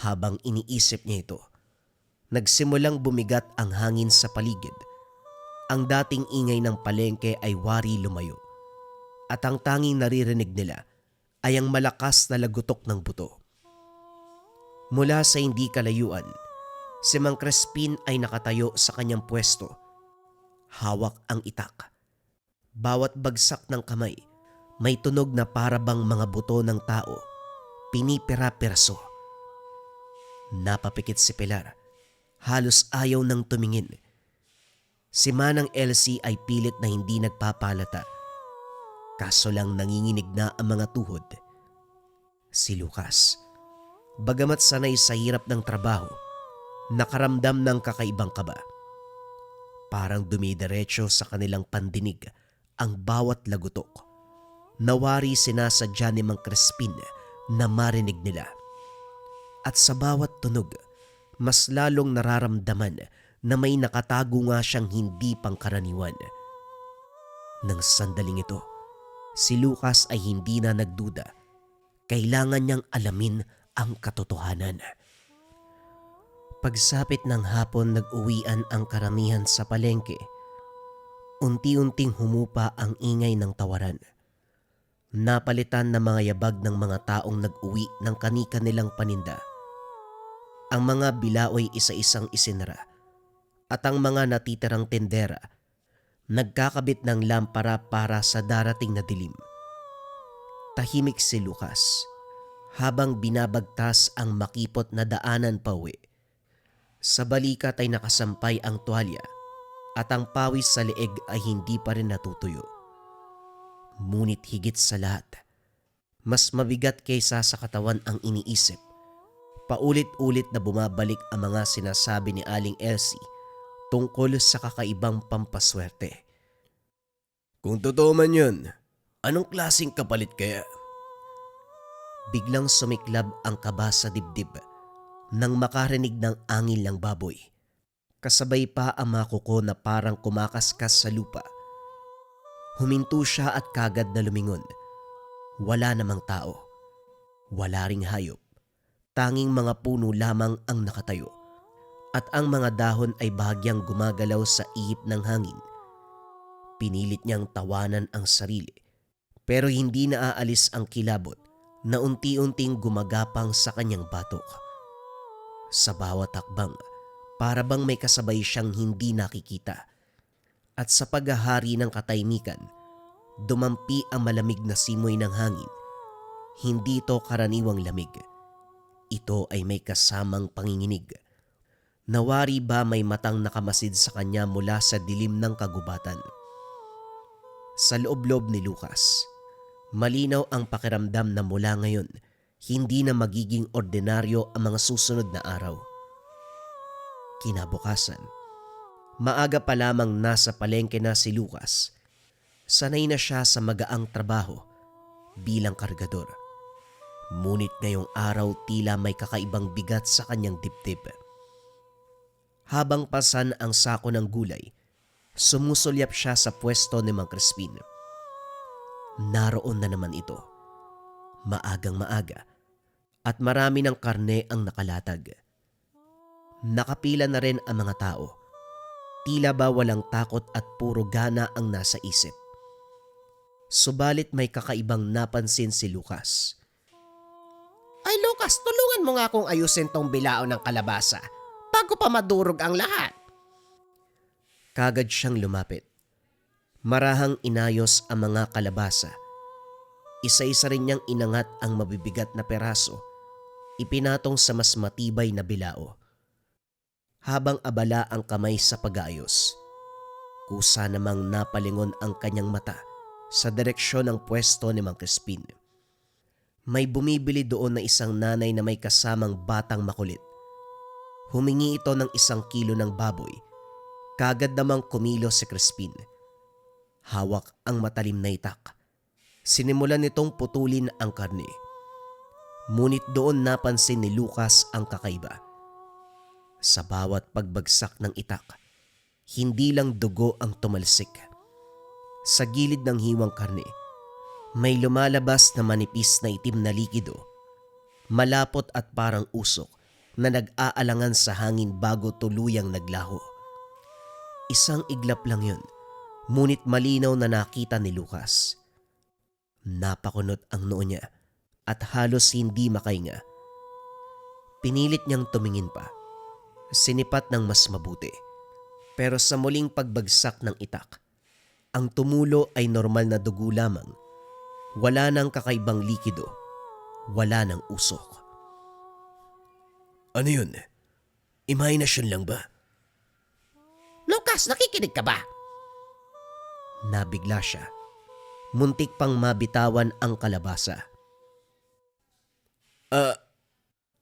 Habang iniisip niya ito, nagsimulang bumigat ang hangin sa paligid. Ang dating ingay ng palengke ay wari lumayo at ang tanging naririnig nila ay ang malakas na lagutok ng buto. Mula sa hindi kalayuan, si Mang Crispin ay nakatayo sa kanyang pwesto. Hawak ang itak. Bawat bagsak ng kamay, may tunog na parabang mga buto ng tao, pinipira-piraso. Napapikit si Pilar. Halos ayaw nang tumingin. Si Manang Elsie ay pilit na hindi nagpapalata. Kaso lang nanginginig na ang mga tuhod. Si Lucas, bagamat sanay sa hirap ng trabaho, nakaramdam ng kakaibang kaba. Parang dumidiretso sa kanilang pandinig ang bawat lagutok. Nawari sinasadya ni Mang Crispin na marinig nila. At sa bawat tunog, mas lalong nararamdaman na may nakatago nga siyang hindi pangkaraniwan. Nang sandaling ito, si Lucas ay hindi na nagduda. Kailangan niyang alamin ang katotohanan. Pagsapit ng hapon, nag-uwian ang karamihan sa palengke. Unti-unting humupa ang ingay ng tawaran. Napalitan na mga yabag ng mga taong nag-uwi ng kanika nilang paninda. Ang mga bilaoy isa-isang isinara at ang mga natitirang tindera nagkakabit ng lampara para sa darating na dilim. Tahimik si Lucas habang binabagtas ang makipot na daanan pauwi. Sa balikat ay nakasampay ang tuwalya at ang pawis sa leeg ay hindi pa rin natutuyo. Ngunit higit sa lahat, mas mabigat kaysa sa katawan ang iniisip. Paulit-ulit na bumabalik ang mga sinasabi ni Aling Elsie tungkol sa kakaibang pampaswerte. Kung totoo man yun, anong klaseng kapalit kaya? Biglang sumiklab ang kaba sa dibdib nang makarinig ng angil ng baboy. Kasabay pa ang mga kuko na parang kumakaskas sa lupa. Huminto siya at kagad na lumingon. Wala namang tao. Wala ring hayop. Tanging mga puno lamang ang nakatayo. At ang mga dahon ay bahagyang gumagalaw sa ihip ng hangin. Pinilit niyang tawanan ang sarili. Pero hindi naaalis ang kilabot na unti-unting gumagapang sa kanyang batok. Sa bawat hakbang, para bang may kasabay siyang hindi nakikita. At sa paghahari ng katahimikan, Dumampi ang malamig na simoy ng hangin. Hindi ito karaniwang lamig. Ito ay may kasamang panginginig. Nawari ba may matang nakamasid sa kanya mula sa dilim ng kagubatan? Sa loob-loob ni Lucas, malinaw ang pakiramdam na mula ngayon, hindi na magiging ordinaryo ang mga susunod na araw. Kinabukasan, maaga pa lamang nasa palengke na si Lucas. Sanay na siya sa magaang trabaho bilang kargador. Ngunit ngayong araw tila may kakaibang bigat sa kanyang dibdib. Habang pasan ang sako ng gulay, sumusulyap siya sa pwesto ni Mang Crispin. Naroon na naman ito. Maagang maaga at marami ng karne ang nakalatag. Nakapila na rin ang mga tao. Tila ba walang takot at puro gana ang nasa isip. Subalit may kakaibang napansin si Lucas. Ay Lucas, tulungan mo nga akong ayusin tong bilao ng kalabasa bago pa madurog ang lahat. Kagad siyang lumapit. Marahang inayos ang mga kalabasa. Isa-isa rin niyang inangat ang mabibigat na peraso, ipinatong sa mas matibay na bilao. Habang abala ang kamay sa pag-aayos, kusa namang napalingon ang kanyang mata sa direksyon ng pwesto ni Mang Crispin. May bumibili doon na isang nanay na may kasamang batang makulit. Humingi ito ng 1 kilo ng baboy. Kagad namang kumilos si Crispin. Hawak ang matalim na itak. Sinimulan nitong putulin ang karne. Ngunit doon napansin ni Lucas ang kakaiba. Sa bawat pagbagsak ng itak, hindi lang dugo ang tumalsik. Sa gilid ng hiwang karne, may lumalabas na manipis na itim na likido, malapot at parang usok na nag-aalangan sa hangin bago tuluyang naglaho. Isang iglap lang yun, ngunit malinaw na nakita ni Lucas. Napakunot ang noo niya at halos hindi makahinga. Pinilit niyang tumingin pa. Sinipat ng mas mabuti. Pero sa muling pagbagsak ng itak, ang tumulo ay normal na dugo lamang. Wala nang kakaibang likido. Wala nang usok. Ano yun? Imahinasyon lang ba? Lucas, nakikinig ka ba? Nabigla siya. Muntik pang mabitawan ang kalabasa.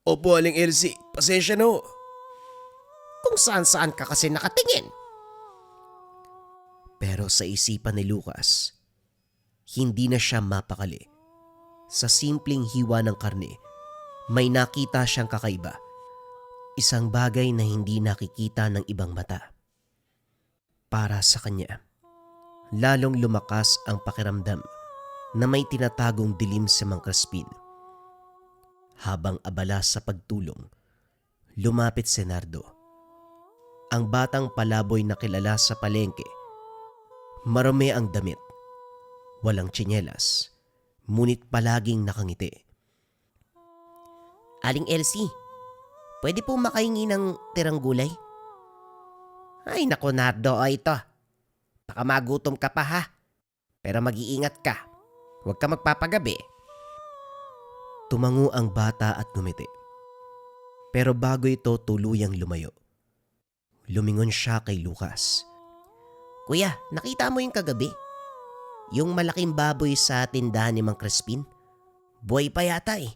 Opo, Aling Elsie. Pasensya no. Kung saan-saan ka kasi nakatingin. Pero sa isipan ni Lucas, hindi na siya mapakali. Sa simpleng hiwa ng karne, may nakita siyang kakaiba. Isang bagay na hindi nakikita ng ibang mata. Para sa kanya, lalong lumakas ang pakiramdam na may tinatagong dilim si Mang Crispin. Habang abala sa pagtulong, lumapit si Nardo. Ang batang palaboy na kilala sa palengke. Marami ang damit. Walang tsinelas, ngunit palaging nakangiti. Aling Elsie, pwede po makahingi ng tirang gulay? Ay naku Nardo, ito. Baka magutom ka pa ha. Pero mag-iingat ka. Huwag ka magpapagabi. Tumango ang bata at ngumiti. Pero bago ito tuluyang lumayo, lumingon siya kay Lucas. Kuya, nakita mo yung kagabi? Yung malaking baboy sa tindahan ni Mang Crispin? Buhay pa yata eh.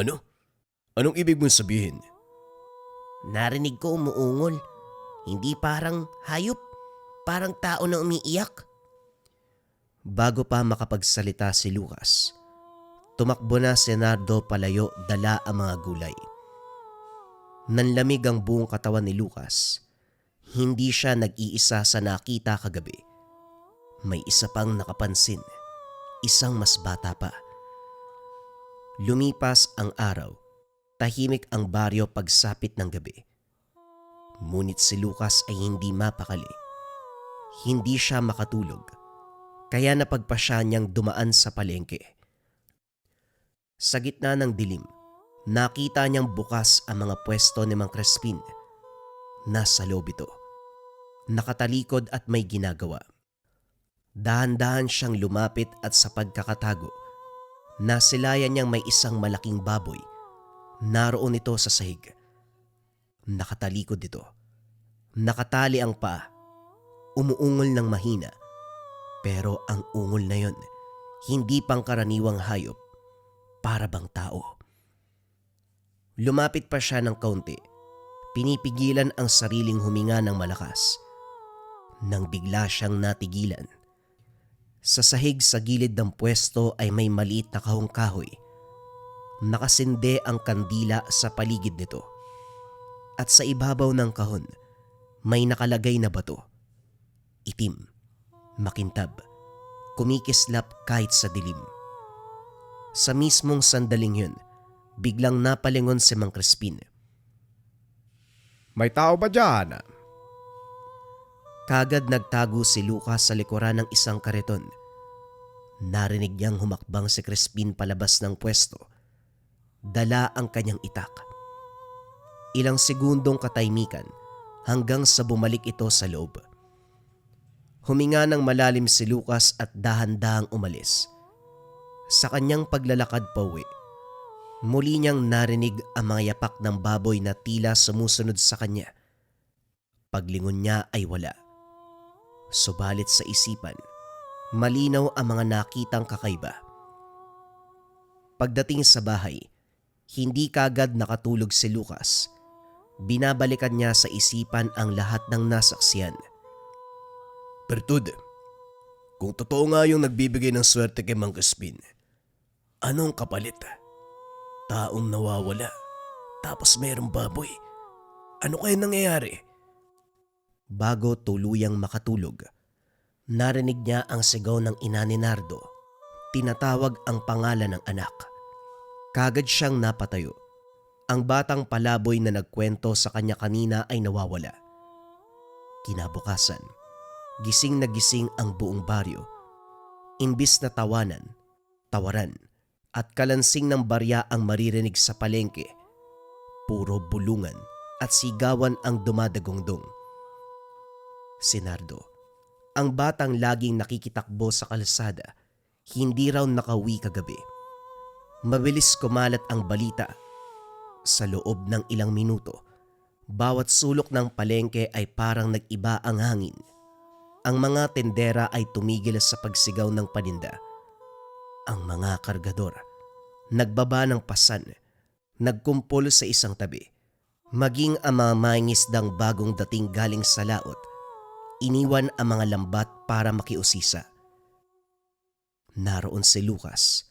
Ano? Anong ibig mong sabihin? Narinig ko umuungol. Hindi parang hayop. Parang tao na umiiyak. Bago pa makapagsalita si Lucas, tumakbo na si Nardo palayo dala ang mga gulay. Nanlamig ang buong katawan ni Lucas. Hindi siya nag-iisa sa nakita kagabi. May isa pang nakapansin, isang mas bata pa. Lumipas ang araw, tahimik ang baryo pagsapit ng gabi. Ngunit si Lucas ay hindi mapakali. Hindi siya makatulog, kaya napagpasya niyang dumaan sa palengke. Sa gitna ng dilim, nakita niyang bukas ang mga pwesto ni Mang Crispin. Nasa loob ito, nakatalikod at may ginagawa. Dahan-dahan siyang lumapit at sa pagkakatago, nasilayan niyang may isang malaking baboy. Naroon ito sa sahig. Nakatalikod ito. Nakatali ang paa. Umuungol ng mahina. Pero ang ungol na yon, hindi pangkaraniwang hayop. Para bang tao. Lumapit pa siya ng kaunti. Pinipigilan ang sariling huminga ng malakas. Nang bigla siyang natigilan. Sa sahig sa gilid ng pwesto ay may maliit na kahong kahoy. Nakasinde ang kandila sa paligid nito. At sa ibabaw ng kahon, may nakalagay na bato. Itim, makintab, kumikislap kahit sa dilim. Sa mismong sandaling yun, biglang napalingon si Mang Crispin. May tao ba dyan? Kagad nagtago si Lucas sa likuran ng isang kariton. Narinig niyang humakbang si Crispin palabas ng pwesto. Dala ang kanyang itak. Ilang segundong katahimikan hanggang sa bumalik ito sa loob. Huminga ng malalim si Lucas at dahan-dahang umalis. Sa kanyang paglalakad pauwi, muli niyang narinig ang mga yapak ng baboy na tila sumusunod sa kanya. Paglingon niya ay wala. Subalit sa isipan, malinaw ang mga nakitang kakaiba. Pagdating sa bahay, hindi kagad nakatulog si Lucas. Binabalikan niya sa isipan ang lahat ng nasaksiyan. Bertud, kung totoo nga yung nagbibigay ng swerte kay Mang Crispin, anong kapalit? Taong nawawala, tapos mayroong baboy. Ano kaya nangyayari? Bago tuluyang makatulog, narinig niya ang sigaw ng ina ni Nardo. Tinatawag ang pangalan ng anak. Kagad siyang napatayo. Ang batang palaboy na nagkwento sa kanya kanina ay nawawala. Kinabukasan, gising na gising ang buong baryo. Imbis na tawanan, tawaran, at kalansing ng barya ang maririnig sa palengke, puro bulungan at sigawan ang dumadagongdong. Si Nardo, ang batang laging nakikitakbo sa kalsada, hindi raw nakauwi kagabi. Mabilis kumalat ang balita. Sa loob ng ilang minuto, bawat sulok ng palengke ay parang nag-iba ang hangin. Ang mga tendera ay tumigil sa pagsigaw ng paninda. Ang mga kargador, nagbaba ng pasan, nagkumpol sa isang tabi. Maging ang mga mangingisdang bagong dating galing sa laot, iniwan ang mga lambat para makiusisa. Naroon si Lucas.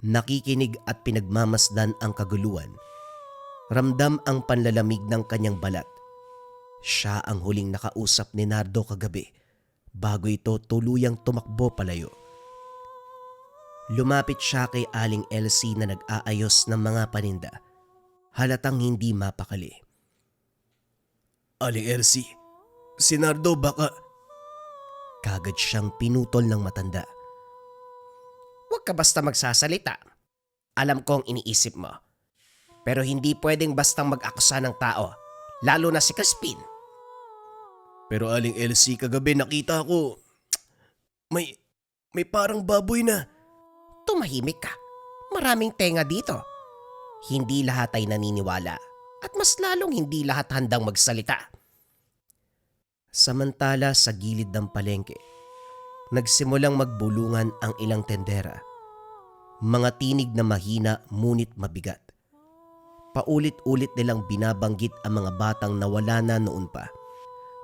Nakikinig at pinagmamasdan ang kaguluhan. Ramdam ang panlalamig ng kanyang balat. Siya ang huling nakausap ni Nardo kagabi bago ito tuluyang tumakbo palayo. Lumapit siya kay Aling Elsie na nag-aayos ng mga paninda. Halatang hindi mapakali. Aling Elsie, si Nardo baka... Kagad siyang pinutol ng matanda. Huwag ka basta magsasalita. Alam kong iniisip mo. Pero hindi pwedeng bastang mag-akusa ng tao, lalo na si Crispin. Pero Aling Elsie, kagabi nakita ko... May parang baboy na. Tumahimik ka. Maraming tenga dito. Hindi lahat ay naniniwala at mas lalong hindi lahat handang magsalita. Samantala sa gilid ng palengke, nagsimulang magbulungan ang ilang tendera. Mga tinig na mahina ngunit mabigat. Paulit-ulit nilang binabanggit ang mga batang nawala na noon pa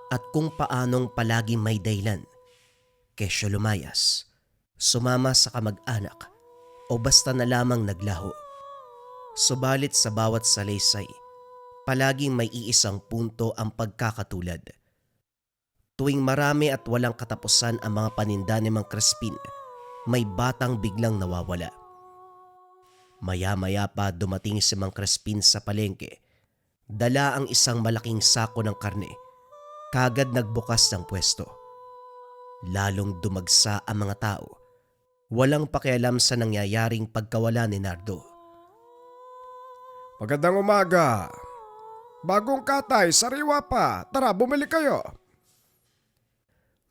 at kung paanong palagi may dahilan. Kesyo lumayas, sumama sa kamag-anak o basta na lamang naglaho. Subalit sa bawat salaysay, palaging may iisang punto ang pagkakatulad. Tuwing marami at walang katapusan ang mga paninda ni Mang Crispin, may batang biglang nawawala. Maya-maya pa dumating si Mang Crispin sa palengke. Dala ang isang malaking sako ng karne. Kagad nagbukas ng pwesto. Lalong dumagsa ang mga tao. Walang pakialam sa nangyayaring pagkawala ni Nardo. Magandang umaga. Bagong katay, sariwa pa. Tara, bumili kayo.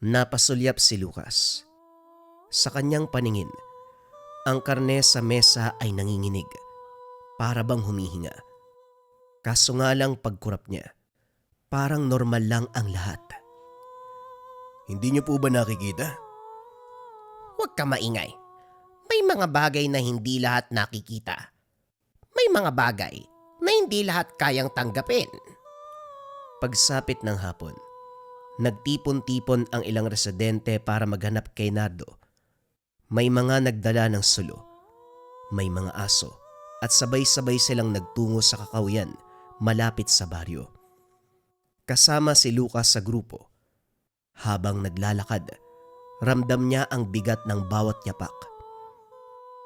Napasulyap si Lucas. Sa kanyang paningin, ang karne sa mesa ay nanginginig, para bang humihinga. Kaso nga lang pagkurap niya, parang normal lang ang lahat. Hindi niyo po ba nakikita? Huwag ka maingay. May mga bagay na hindi lahat nakikita. May mga bagay na hindi lahat kayang tanggapin. Pagsapit ng hapon, nagtipon-tipon ang ilang residente para maghanap kay Nardo. May mga nagdala ng sulo, may mga aso, at sabay-sabay silang nagtungo sa kakawian malapit sa baryo. Kasama si Lucas sa grupo. Habang naglalakad, ramdam niya ang bigat ng bawat yapak.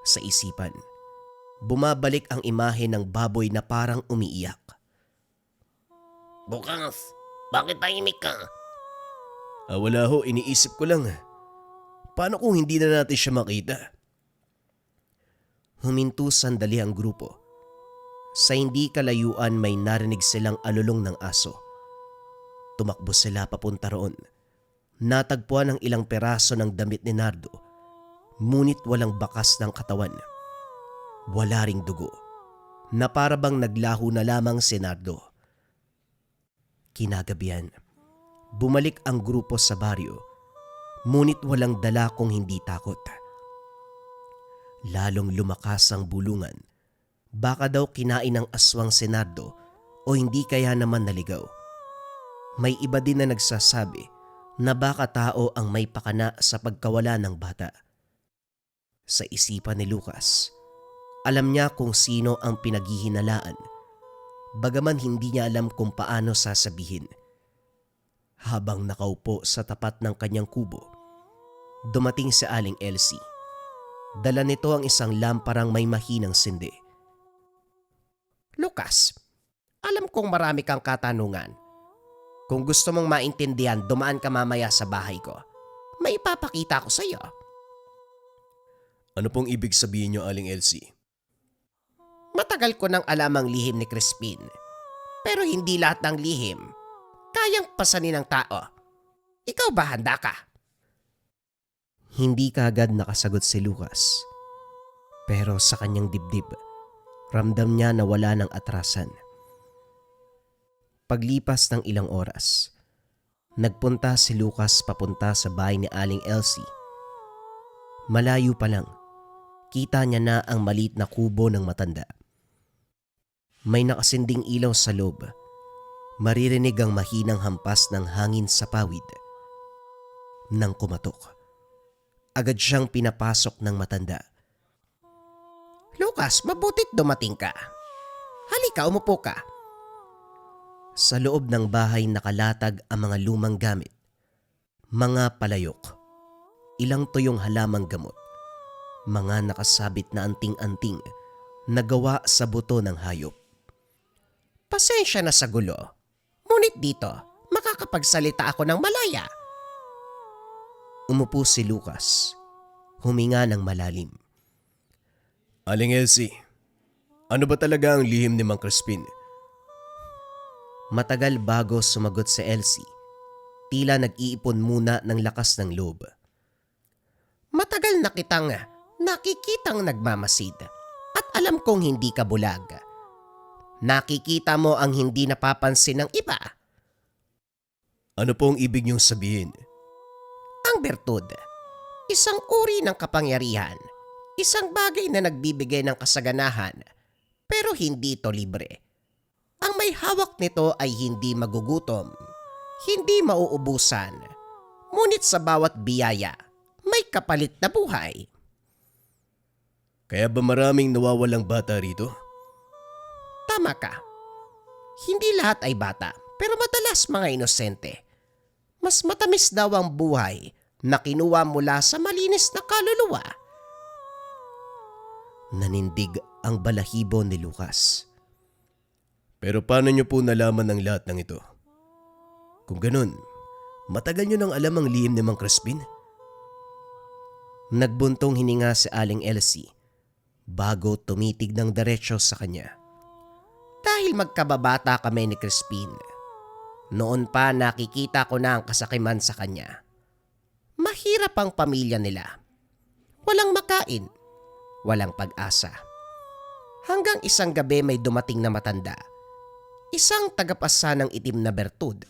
Sa isipan, bumabalik ang imahe ng baboy na parang umiiyak. Bukas, bakit tahimik ka? Wala ho, iniisip ko lang. Paano kung hindi na natin siya makita? Huminto sandali ang grupo. Sa hindi kalayuan may narinig silang alulong ng aso. Tumakbo sila papunta roon. Natagpuan ang ilang peraso ng damit ni Nardo, ngunit walang bakas ng katawan. Wala ring dugo, na para bang naglaho na lamang si Nardo. Kinagabihan, bumalik ang grupo sa baryo, ngunit walang dala kung hindi takot. Lalong lumakas ang bulungan. Baka daw kinain ng aswang si Nardo o hindi kaya naman naligaw. May iba din na nagsasabi na baka tao ang may pakana sa pagkawala ng bata. Sa isipan ni Lucas, alam niya kung sino ang pinaghihinalaan, bagaman hindi niya alam kung paano sasabihin. Habang nakaupo sa tapat ng kanyang kubo, dumating si Aling Elsie. Dala nito ang isang lamparang may mahinang sindi. Lucas, alam kong marami kang katanungan. Kung gusto mong maintindihan, dumaan ka mamaya sa bahay ko. May ipapakita ko sa iyo. Ano pong ibig sabihin niyo, Aling Elsie? Matagal ko nang alam ang lihim ni Crispin. Pero hindi lahat ng lihim kayang pasanin ng tao. Ikaw ba handa ka? Hindi kaagad nakasagot si Lucas. Pero sa kanyang dibdib, ramdam niya na wala ng atrasan. Paglipas ng ilang oras, nagpunta si Lucas papunta sa bahay ni Aling Elsie. Malayo pa lang, kita niya na ang maliit na kubo ng matanda. May nakasinding ilaw sa loob. Maririnig ang mahinang hampas ng hangin sa pawid. Nang kumatok, agad siyang pinapasok ng matanda. Lucas, mabutit dumating ka. Halika, umupo ka. Sa loob ng bahay nakalatag ang mga lumang gamit. Mga palayok, ilang tuyong halamang gamot, mga nakasabit na anting-anting na gawa sa buto ng hayop. Pasensya na sa gulo. Ngunit dito, makakapagsalita ako ng malaya. Umupo si Lucas, huminga ng malalim. Aling Elsie, ano ba talaga ang lihim ni Mang Crispin? Matagal bago sumagot si Elsie. Tila nag-iipon muna ng lakas ng loob. Matagal na kitang nakikitang nagmamasid at alam kong hindi ka bulag. Nakikita mo ang hindi napapansin ng iba. Ano pong ibig niyong sabihin? Ang bertud, isang uri ng kapangyarihan, isang bagay na nagbibigay ng kasaganahan, pero hindi ito libre. Ang may hawak nito ay hindi magugutom, hindi mauubusan, ngunit sa bawat biyaya, may kapalit na buhay. Kaya ba maraming nawawalang bata rito? Tama ka. Hindi lahat ay bata, pero madalas mga inosente. Mas matamis daw ang buhay na kinuha mula sa malinis na kaluluwa. Nanindig ang balahibo ni Lucas. Pero paano niyo po nalaman ang lahat ng ito? Kung ganun, matagal niyo nang alam ang lihim ni Mang Crispin? Nagbuntong hininga si Aling Elsie bago tumitig ng diretso sa kanya. Dahil magkababata kami ni Crispin, noon pa nakikita ko na ang kasakiman sa kanya. Mahirap ang pamilya nila. walang makain, walang pag-asa. Hanggang isang gabi may dumating na matanda, isang tagapasa ng itim na bertud.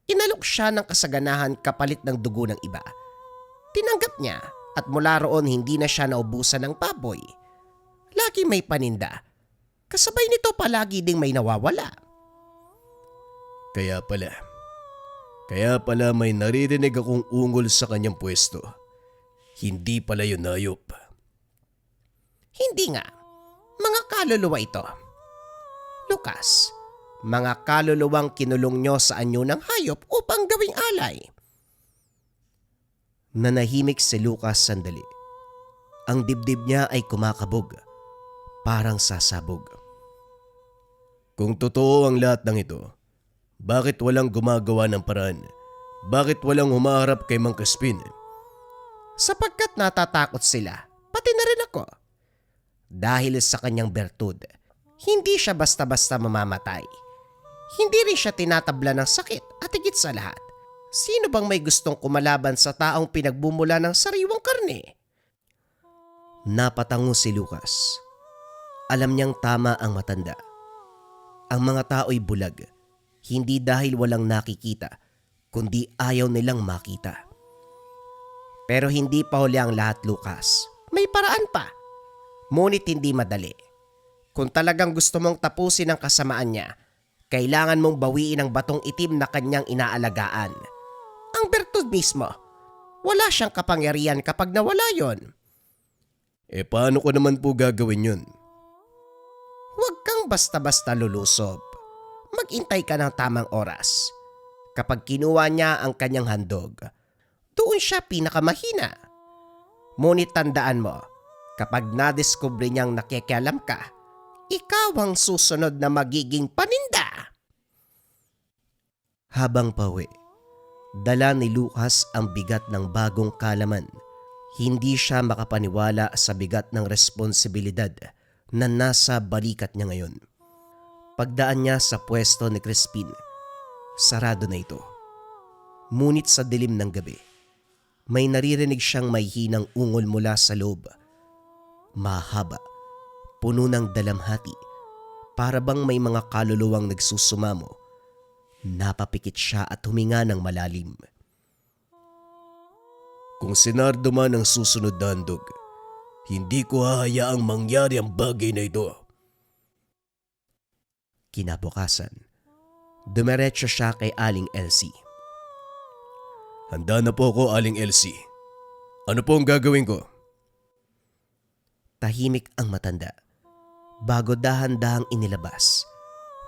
Inalok siya ng kasaganahan kapalit ng dugo ng iba. Tinanggap niya at mula roon hindi na siya naubusan ng baboy. Lagi may paninda. Kasabay nito palagi ding may nawawala. Kaya pala may naririnig akong ungol sa kanyang pwesto. Hindi pala yun hayop. Hindi nga. Mga kaluluwa ito. Lucas, mga kaluluwang kinulong nyo sa anyo ng hayop upang gawing alay. Nanahimik si Lucas sandali. Ang dibdib niya ay kumakabog, parang sasabog. Kung totoo ang lahat ng ito, bakit walang gumagawa ng paraan? Bakit walang humaharap kay Mang Crispin? Sapagkat natatakot sila, pati na rin ako. Dahil sa kanyang bertud, hindi siya basta-basta mamamatay. Hindi rin siya tinatabla ng sakit at higit sa lahat. Sino bang may gustong kumalaban sa taong pinagbumula ng sariwang karne? Napatango si Lucas. Alam niyang tama ang matanda. Ang mga tao'y bulag, hindi dahil walang nakikita, kundi ayaw nilang makita. Pero hindi pa huli ang lahat, Lucas. May paraan pa. Ngunit hindi madali. Kung talagang gusto mong tapusin ang kasamaan niya, kailangan mong bawiin ang batong itim na kanyang inaalagaan. Ang bertud mismo. Wala siyang kapangyarihan kapag nawala yon. Paano ko naman po gagawin yun? Huwag kang basta-basta lulusob. Maghintay ka ng tamang oras. Kapag kinuha niya ang kanyang handog, doon siya pinakamahina. Ngunit tandaan mo, kapag nadiskubre niyang nakikialam ka, ikaw ang susunod na magiging paninda. Habang pauwi, dala ni Lucas ang bigat ng bagong kalaman. Hindi siya makapaniwala sa bigat ng responsibilidad na nasa balikat niya ngayon. Pagdaan niya sa pwesto ni Crispin, sarado na ito. Ngunit sa dilim ng gabi, may naririnig siyang may hinang ungol mula sa loob. Mahaba, puno ng dalamhati, para bang may mga kaluluwang nagsusumamo. Napapikit siya at huminga ng malalim. Kung sinardo man ang susunod na handog, hindi ko hahayaang mangyari ang bagay na ito. Kinabukasan, dumiretso siya kay Aling Elsie. Handa na po ako, Aling Elsie. Ano po ang gagawin ko? Tahimik ang matanda. Bago dahan-dahang inilabas,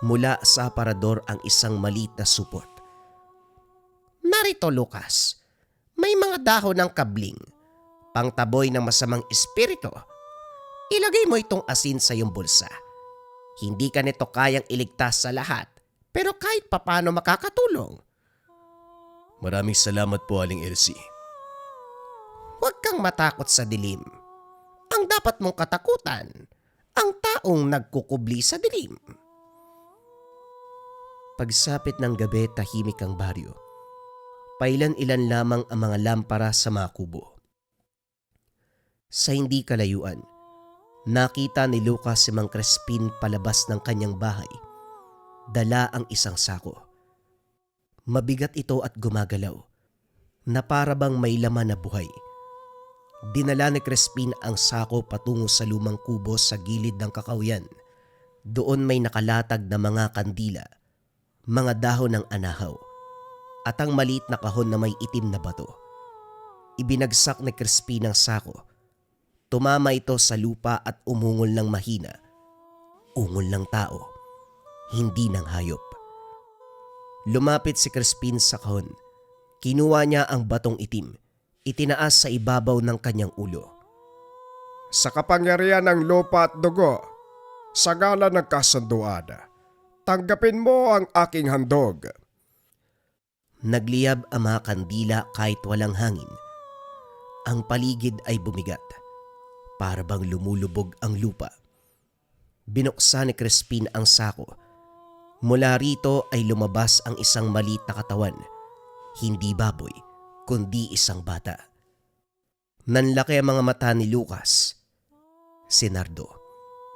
mula sa aparador ang isang maliit na supot. Narito, Lucas. May mga dahon ng kabling, pangtaboy ng masamang espiritu. Ilagay mo itong asin sa iyong bulsa. Hindi ka nito kayang iligtas sa lahat, pero kahit papano makakatulong. Maraming salamat po, Aling Elsie. Huwag kang matakot sa dilim. Ang dapat mong katakutan, ang taong nagkukubli sa dilim. Pagsapit ng gabi, tahimik ang baryo. Pailan-ilan lamang ang mga lampara sa mga kubo. Sa hindi kalayuan, nakita ni Lucas si Mang Crispin palabas ng kanyang bahay. Dala ang isang sako. Mabigat ito at gumagalaw, na para bang may laman na buhay. Dinala ni Crispin ang sako patungo sa lumang kubo sa gilid ng kakawyan. Doon may nakalatag na mga kandila, mga dahon ng anahaw, at ang maliit na kahon na may itim na bato. Ibinagsak ni Crispin ang sako. Tumama ito sa lupa at umungol ng mahina. Ungol ng tao, hindi ng hayop. Lumapit si Crispin sa kahon. Kinuha niya ang batong itim. Itinaas sa ibabaw ng kanyang ulo. Sa kapangyarihan ng lupa at dugo, sa ngalan ng kasunduan, tanggapin mo ang aking handog. Nagliyab ang mga kandila kahit walang hangin. Ang paligid ay bumigat. Para bang lumulubog ang lupa. Binuksan ni Crispin ang sako. Mula rito ay lumabas ang isang maliit na katawan. Hindi baboy, kundi isang bata. Nanlaki ang mga mata ni Lucas. Si Nardo,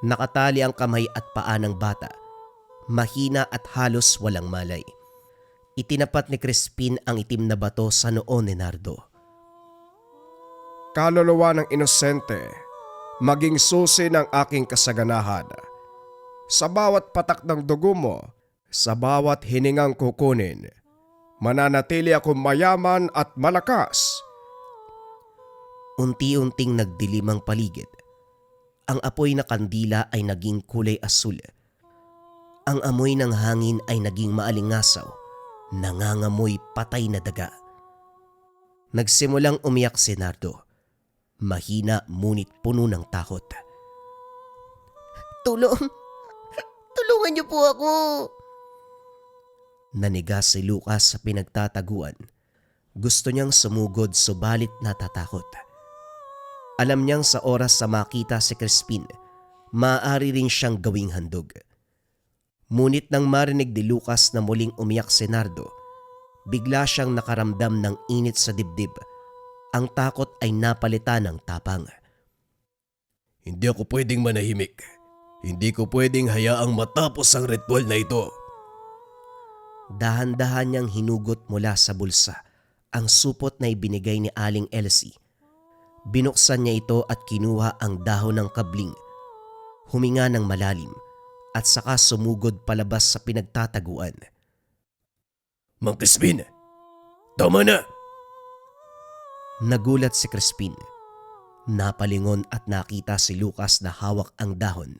nakatali ang kamay at paa ng bata, mahina at halos walang malay. Itinapat ni Crispin ang itim na bato sa noo ni Nardo. Kaluluwa ng inosente, maging susi ng aking kasaganahan. Sa bawat patak ng dugo mo, sa bawat hiningang kukunin, mananatili akong mayaman at malakas. Unti-unting nagdilim ang paligid. Ang apoy na kandila ay naging kulay asul. Ang amoy ng hangin ay naging maalingasaw, nangangamoy patay na daga. Nagsimulang umiyak si Nardo. Mahina ngunit puno ng takot. Tulungan niyo po ako. Nanigas si Lucas sa pinagtataguan. Gusto niyang sumugod subalit natatakot. Alam niyang sa oras sa makita si Crispin, maaari rin siyang gawing handog. Ngunit nang marinig ni Lucas na muling umiyak si Nardo, bigla siyang nakaramdam ng init sa dibdib. Ang takot ay napalitan ng tapang. Hindi ako pwedeng manahimik. Hindi ko pwedeng hayaang matapos ang ritual na ito. Dahan-dahan niyang hinugot mula sa bulsa ang supot na ibinigay ni Aling Elsie. Binuksan niya ito at kinuha ang dahon ng kabling. Huminga ng malalim at saka sumugod palabas sa pinagtataguan. Mang Crispin, tama na! Nagulat si Crispin. Napalingon at nakita si Lucas na hawak ang dahon.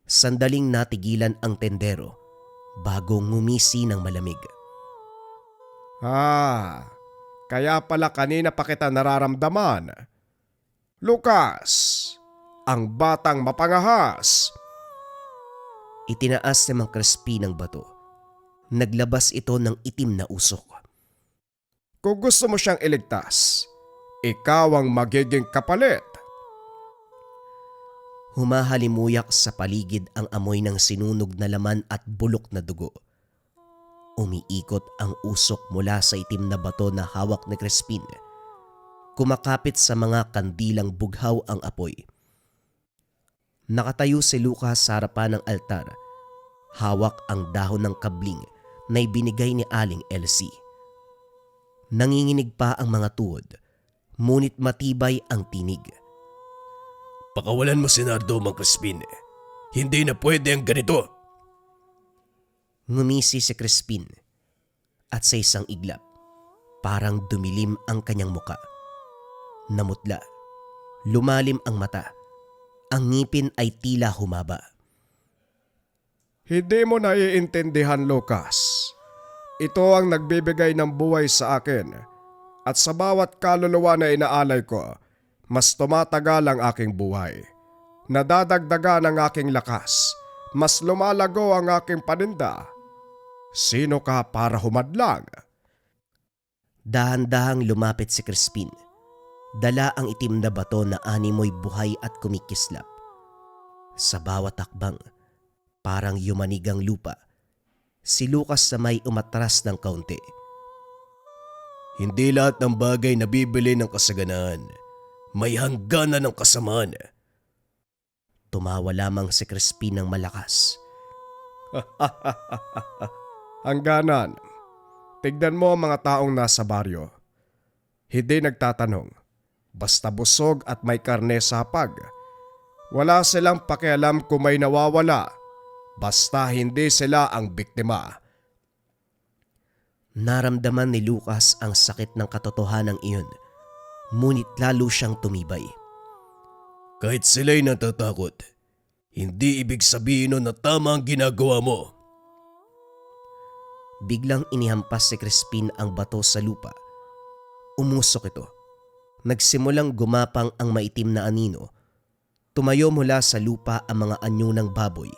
Sandaling natigilan ang tendero bago ngumisi ng malamig. Kaya pala kanina pa kita nararamdaman. Lucas, ang batang mapangahas. Itinaas ni Mang Crispin ang bato. Naglabas ito ng itim na usok. Kung gusto mo siyang iligtas, ikaw ang magiging kapalit. Humahalimuyak sa paligid ang amoy ng sinunog na laman at bulok na dugo. Umiikot ang usok mula sa itim na bato na hawak ni Crispin. Kumakapit sa mga kandilang bughaw ang apoy. Nakatayo si Lucas sa harapan ng altar. Hawak ang dahon ng kabling na ibinigay ni Aling Elsie. Nanginginig pa ang mga tuhod, ngunit matibay ang tinig. Pakawalan mo si Nardo, Mang Crispin. Hindi na pwede ang ganito. Ngumisi si Crispin at sa isang iglap, parang dumilim ang kanyang muka. Namutla, lumalim ang mata, ang ngipin ay tila humaba. Hindi mo naiintindihan, Lucas. Ito ang nagbibigay ng buhay sa akin at sa bawat kaluluwa na inaalay ko, mas tumatagal ang aking buhay. Nadadagdagan ang aking lakas, mas lumalago ang aking paninda. Sino ka para humadlang? Dahan-dahang lumapit si Crispin. Dala ang itim na bato na animoy buhay at kumikislap. Sa bawat takbang, parang yumanig ang lupa. Si Lucas na may umatras ng kaunti. Hindi lahat ng bagay na bibili ng kasaganaan. May hangganan ng kasamaan. Tumawa lamang si Crispin ng malakas. Hangganan. Tignan mo ang mga taong nasa baryo. Hindi nagtatanong. Basta busog at may karne sa hapag. Wala silang pakialam kung may nawawala. Basta hindi sila ang biktima. Naramdaman ni Lucas ang sakit ng katotohanan iyon. Ngunit lalo siyang tumibay. Kahit sila'y natatakot, hindi ibig sabihin nun na tama ang ginagawa mo. Biglang inihampas si Crispin ang bato sa lupa. Umusok ito. Nagsimulang gumapang ang maitim na anino. Tumayo mula sa lupa ang mga anyo ng baboy.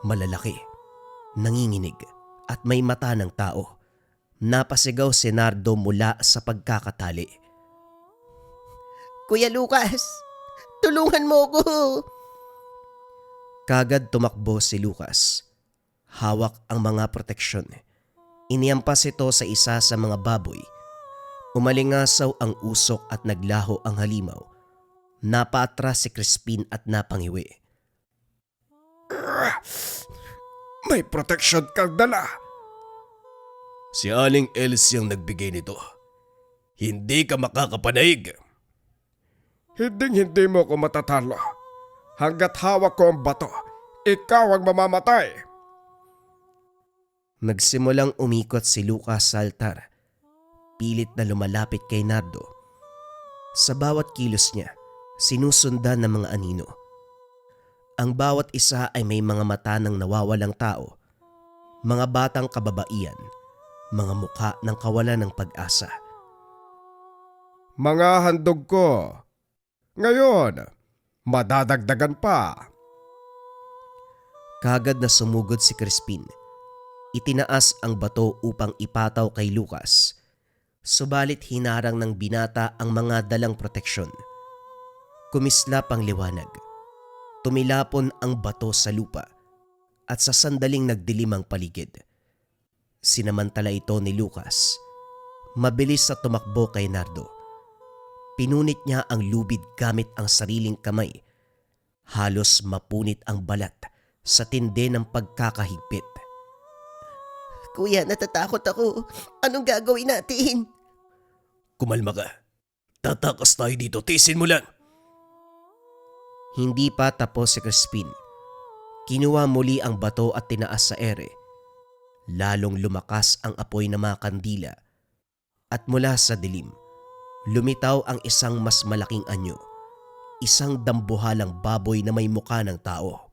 Malalaki, nanginginig at may mata ng tao. Napasigaw si Nardo mula sa pagkakatali. Kuya Lucas, tulungan mo ko. Kagad tumakbo si Lucas. Hawak ang mga proteksyon. Iniampas ito sa isa sa mga baboy. Umalingasaw ang usok at naglaho ang halimaw. Napaatras si Crispin at napangiwi. May protection kang dala. Si Aling Elsie ang nagbigay nito. Hindi ka makakapanaig. Hindi mo ko matatalo. Hanggat hawak ko ang bato, ikaw ang mamamatay. Nagsimulang umikot si Lucas sa altar. Pilit na lumalapit kay Nardo. Sa bawat kilos niya, sinusundan ng mga anino. Ang bawat isa ay may mga mata ng nawawalang tao, mga batang kababaihan, mga mukha ng kawalan ng pag-asa. Mga handog ko. Ngayon, madadagdagan pa. Kagad na sumugod si Crispin. Itinaas ang bato upang ipataw kay Lucas. Subalit hinarang ng binata ang mga dalang proteksyon. Kumislap ang liwanag. Tumilapon ang bato sa lupa at sa sandaling nagdilim ang paligid. Sinamantala ito ni Lucas. Mabilis na tumakbo kay Nardo. Pinunit niya ang lubid gamit ang sariling kamay. Halos mapunit ang balat sa tindi ng pagkakahigpit. Kuya, natatakot ako. Anong gagawin natin? Kumalma ka. Tatakas tayo dito. Tisin mo lang. Hindi pa tapos si Crispin. Kinuha muli ang bato at tinaas sa ere. Lalong lumakas ang apoy ng mga kandila. At mula sa dilim, lumitaw ang isang mas malaking anyo. Isang dambuhalang baboy na may mukha ng tao.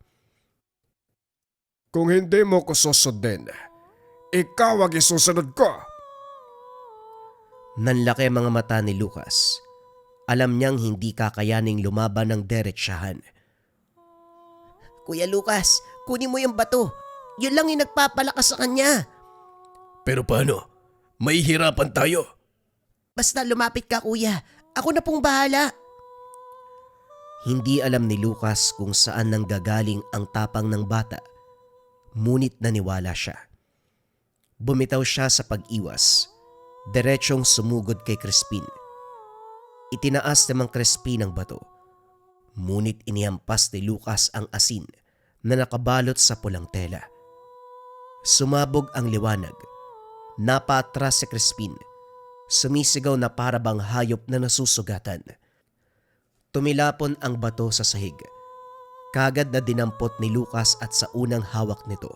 Kung hindi mo ko susundin, ikaw ang isusunod ko. Nanlaki ang mga mata ni Lucas. Alam niyang hindi kakayaning lumaban ng derechahan. Kuya Lucas, kunin mo yung bato. Yun lang yung nagpapalakas sa kanya. Pero paano? May hirapan tayo. Basta lumapit ka, kuya. Ako na pong bahala. Hindi alam ni Lucas kung saan nanggagaling ang tapang ng bata. Ngunit naniwala siya. Bumitaw siya sa pag-iwas. Diretsong sumugod kay Crispin. Itinaas namang Crispin ang bato. Ngunit inihampas ni Lucas ang asin na nakabalot sa pulang tela. Sumabog ang liwanag. Napatras si Crispin. Sumisigaw na parabang hayop na nasusugatan. Tumilapon ang bato sa sahig. Kagad na dinampot ni Lucas at sa unang hawak nito.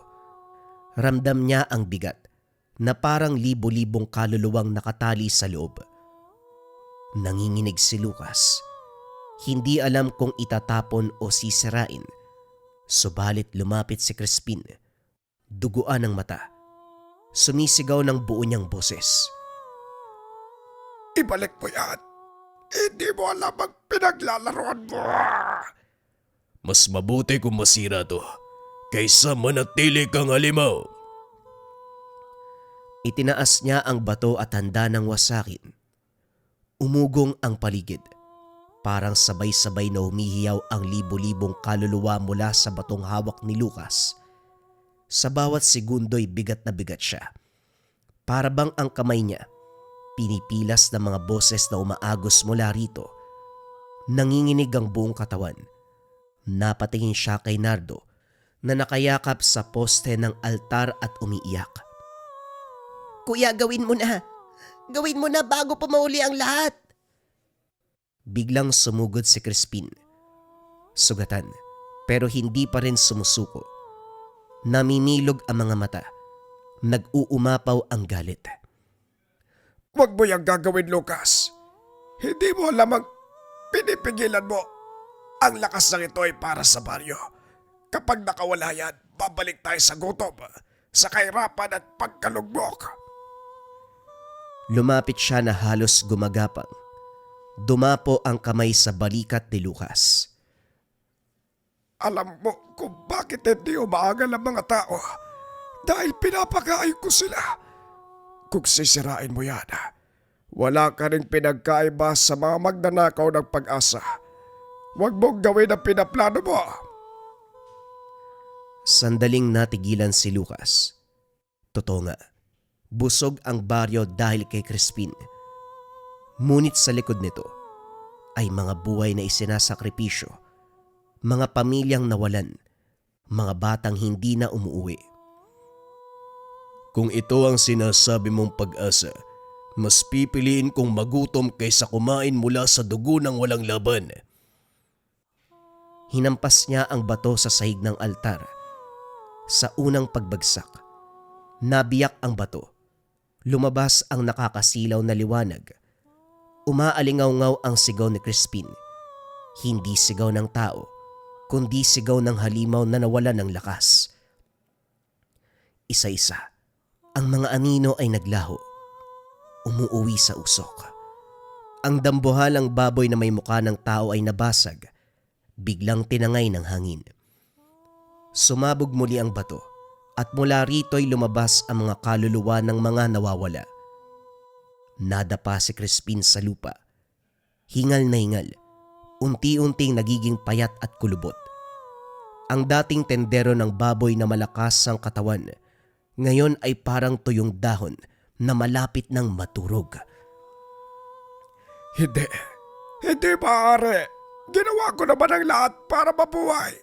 Ramdam niya ang bigat na parang libo-libong kaluluwang nakatali sa loob. Nanginginig si Lucas. Hindi alam kung itatapon o sisirain. Subalit lumapit si Crispin. Duguan ang mata. Sumisigaw ng buo niyang boses. Ibalik mo yan. Hindi mo alam ang pinaglalaroan mo. Mas mabuti kung masira to kaysa manatili kang halimaw. Itinaas niya ang bato at handa ng wasakin. Umugong ang paligid. Parang sabay-sabay na humihiyaw ang libo-libong kaluluwa mula sa batong hawak ni Lucas. Sa bawat segundo'y bigat na bigat siya. Para bang ang kamay niya, pinipilas ng mga boses na umaagos mula rito. Nanginginig ang buong katawan. Napatingin siya kay Nardo na nakayakap sa poste ng altar at umiiyak. Kuya, gawin mo na. Gawin mo na bago pa mauli ang lahat. Biglang sumugod si Crispin. Sugatan, pero hindi pa rin sumusuko. Naminilog ang mga mata. Nag-uumapaw ang galit. Huwag mo yung gagawin, Lucas. Hindi mo alam ang pinipigilan mo. Ang lakas ng ito ay para sa baryo. Kapag nakawala yan, babalik tayo sa gutom, sa kahirapan at pagkalugmok. Lumapit siya na halos gumagapang. Dumapo ang kamay sa balikat ni Lucas. Alam mo kung bakit hindi umaagal ang mga tao. Dahil pinapakain ko sila. Kung sisirain mo yan, wala ka ring pinagkaiba sa mga magnanakaw ng pag-asa. Huwag mong gawin ang pinaplano mo. Sandaling natigilan si Lucas. Totoo nga, busog ang baryo dahil kay Crispin. Ngunit sa likod nito ay mga buhay na isinasakripisyo, mga pamilyang nawalan, mga batang hindi na umuuwi. Kung ito ang sinasabi mong pag-asa, mas pipiliin kong magutom kaysa kumain mula sa dugo ng walang laban. Hinampas niya ang bato sa sahig ng altar. Sa unang pagbagsak, nabiyak ang bato. Lumabas ang nakakasilaw na liwanag. Umaalingaw-ngaw ang sigaw ni Crispin. Hindi sigaw ng tao, kundi sigaw ng halimaw na nawala ng lakas. Isa-isa, ang mga anino ay naglaho. Umuuwi sa usok. Ang dambuhalang baboy na may mukha ng tao ay nabasag. Biglang tinangay ng hangin. Sumabog muli ang bato at mula rito'y lumabas ang mga kaluluwa ng mga nawawala. Nadapa si Crispin sa lupa. Hingal na hingal, unti-unting nagiging payat at kulubot. Ang dating tendero ng baboy na malakas ang katawan, ngayon ay parang tuyong dahon na malapit ng maturog. Hindi maaari. Ginawa ko naman ang lahat para mabuhay.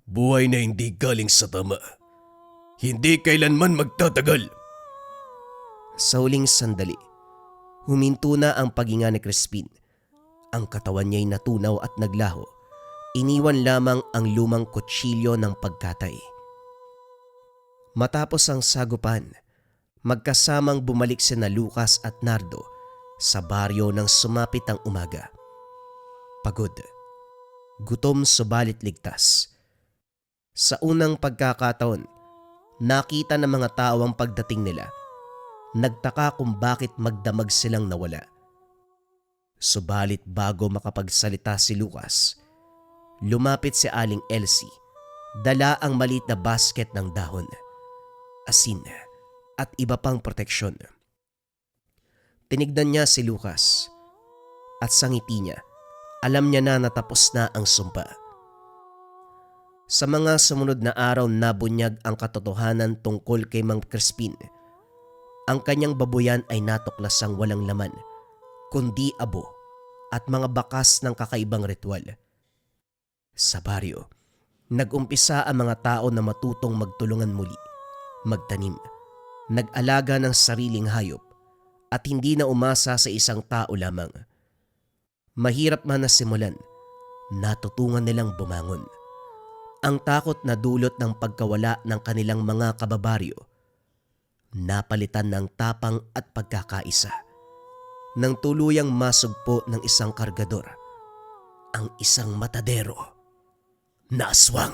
Buhay na hindi galing sa tama. Hindi kailanman magtatagal. Sa huling sandali, huminto na ang paghinga ni Crispin. Ang katawan niya'y natunaw at naglaho. Iniwan lamang ang lumang kutsilyo ng pagkatay. Matapos ang sagupan, magkasamang bumalik sina Lucas at Nardo sa baryo nang sumapit ang umaga. Pagod, gutom subalit ligtas. Sa unang pagkakataon, nakita ng mga tao ang pagdating nila. Nagtaka kung bakit magdamag silang nawala. Subalit bago makapagsalita si Lucas, lumapit si Aling Elsie, dala ang maliit na basket ng dahon, asin at iba pang proteksyon. Tinignan niya si Lucas at sa ngiti niya, alam niya na natapos na ang sumpa. Sa mga sumunod na araw nabunyag ang katotohanan tungkol kay Mang Crispin. Ang kanyang babuyan ay natuklasang walang laman, kundi abo at mga bakas ng kakaibang ritual. Sa baryo, nag-umpisa ang mga tao na matutong magtulungan muli, magtanim, nag-alaga ng sariling hayop at hindi na umasa sa isang tao lamang. Mahirap man na simulan, natutungan nilang bumangon. Ang takot na dulot ng pagkawala ng kanilang mga kababaryo, napalitan ng tapang at pagkakaisa. Nang tuluyang masugpo ng isang kargador, ang isang matadero na aswang.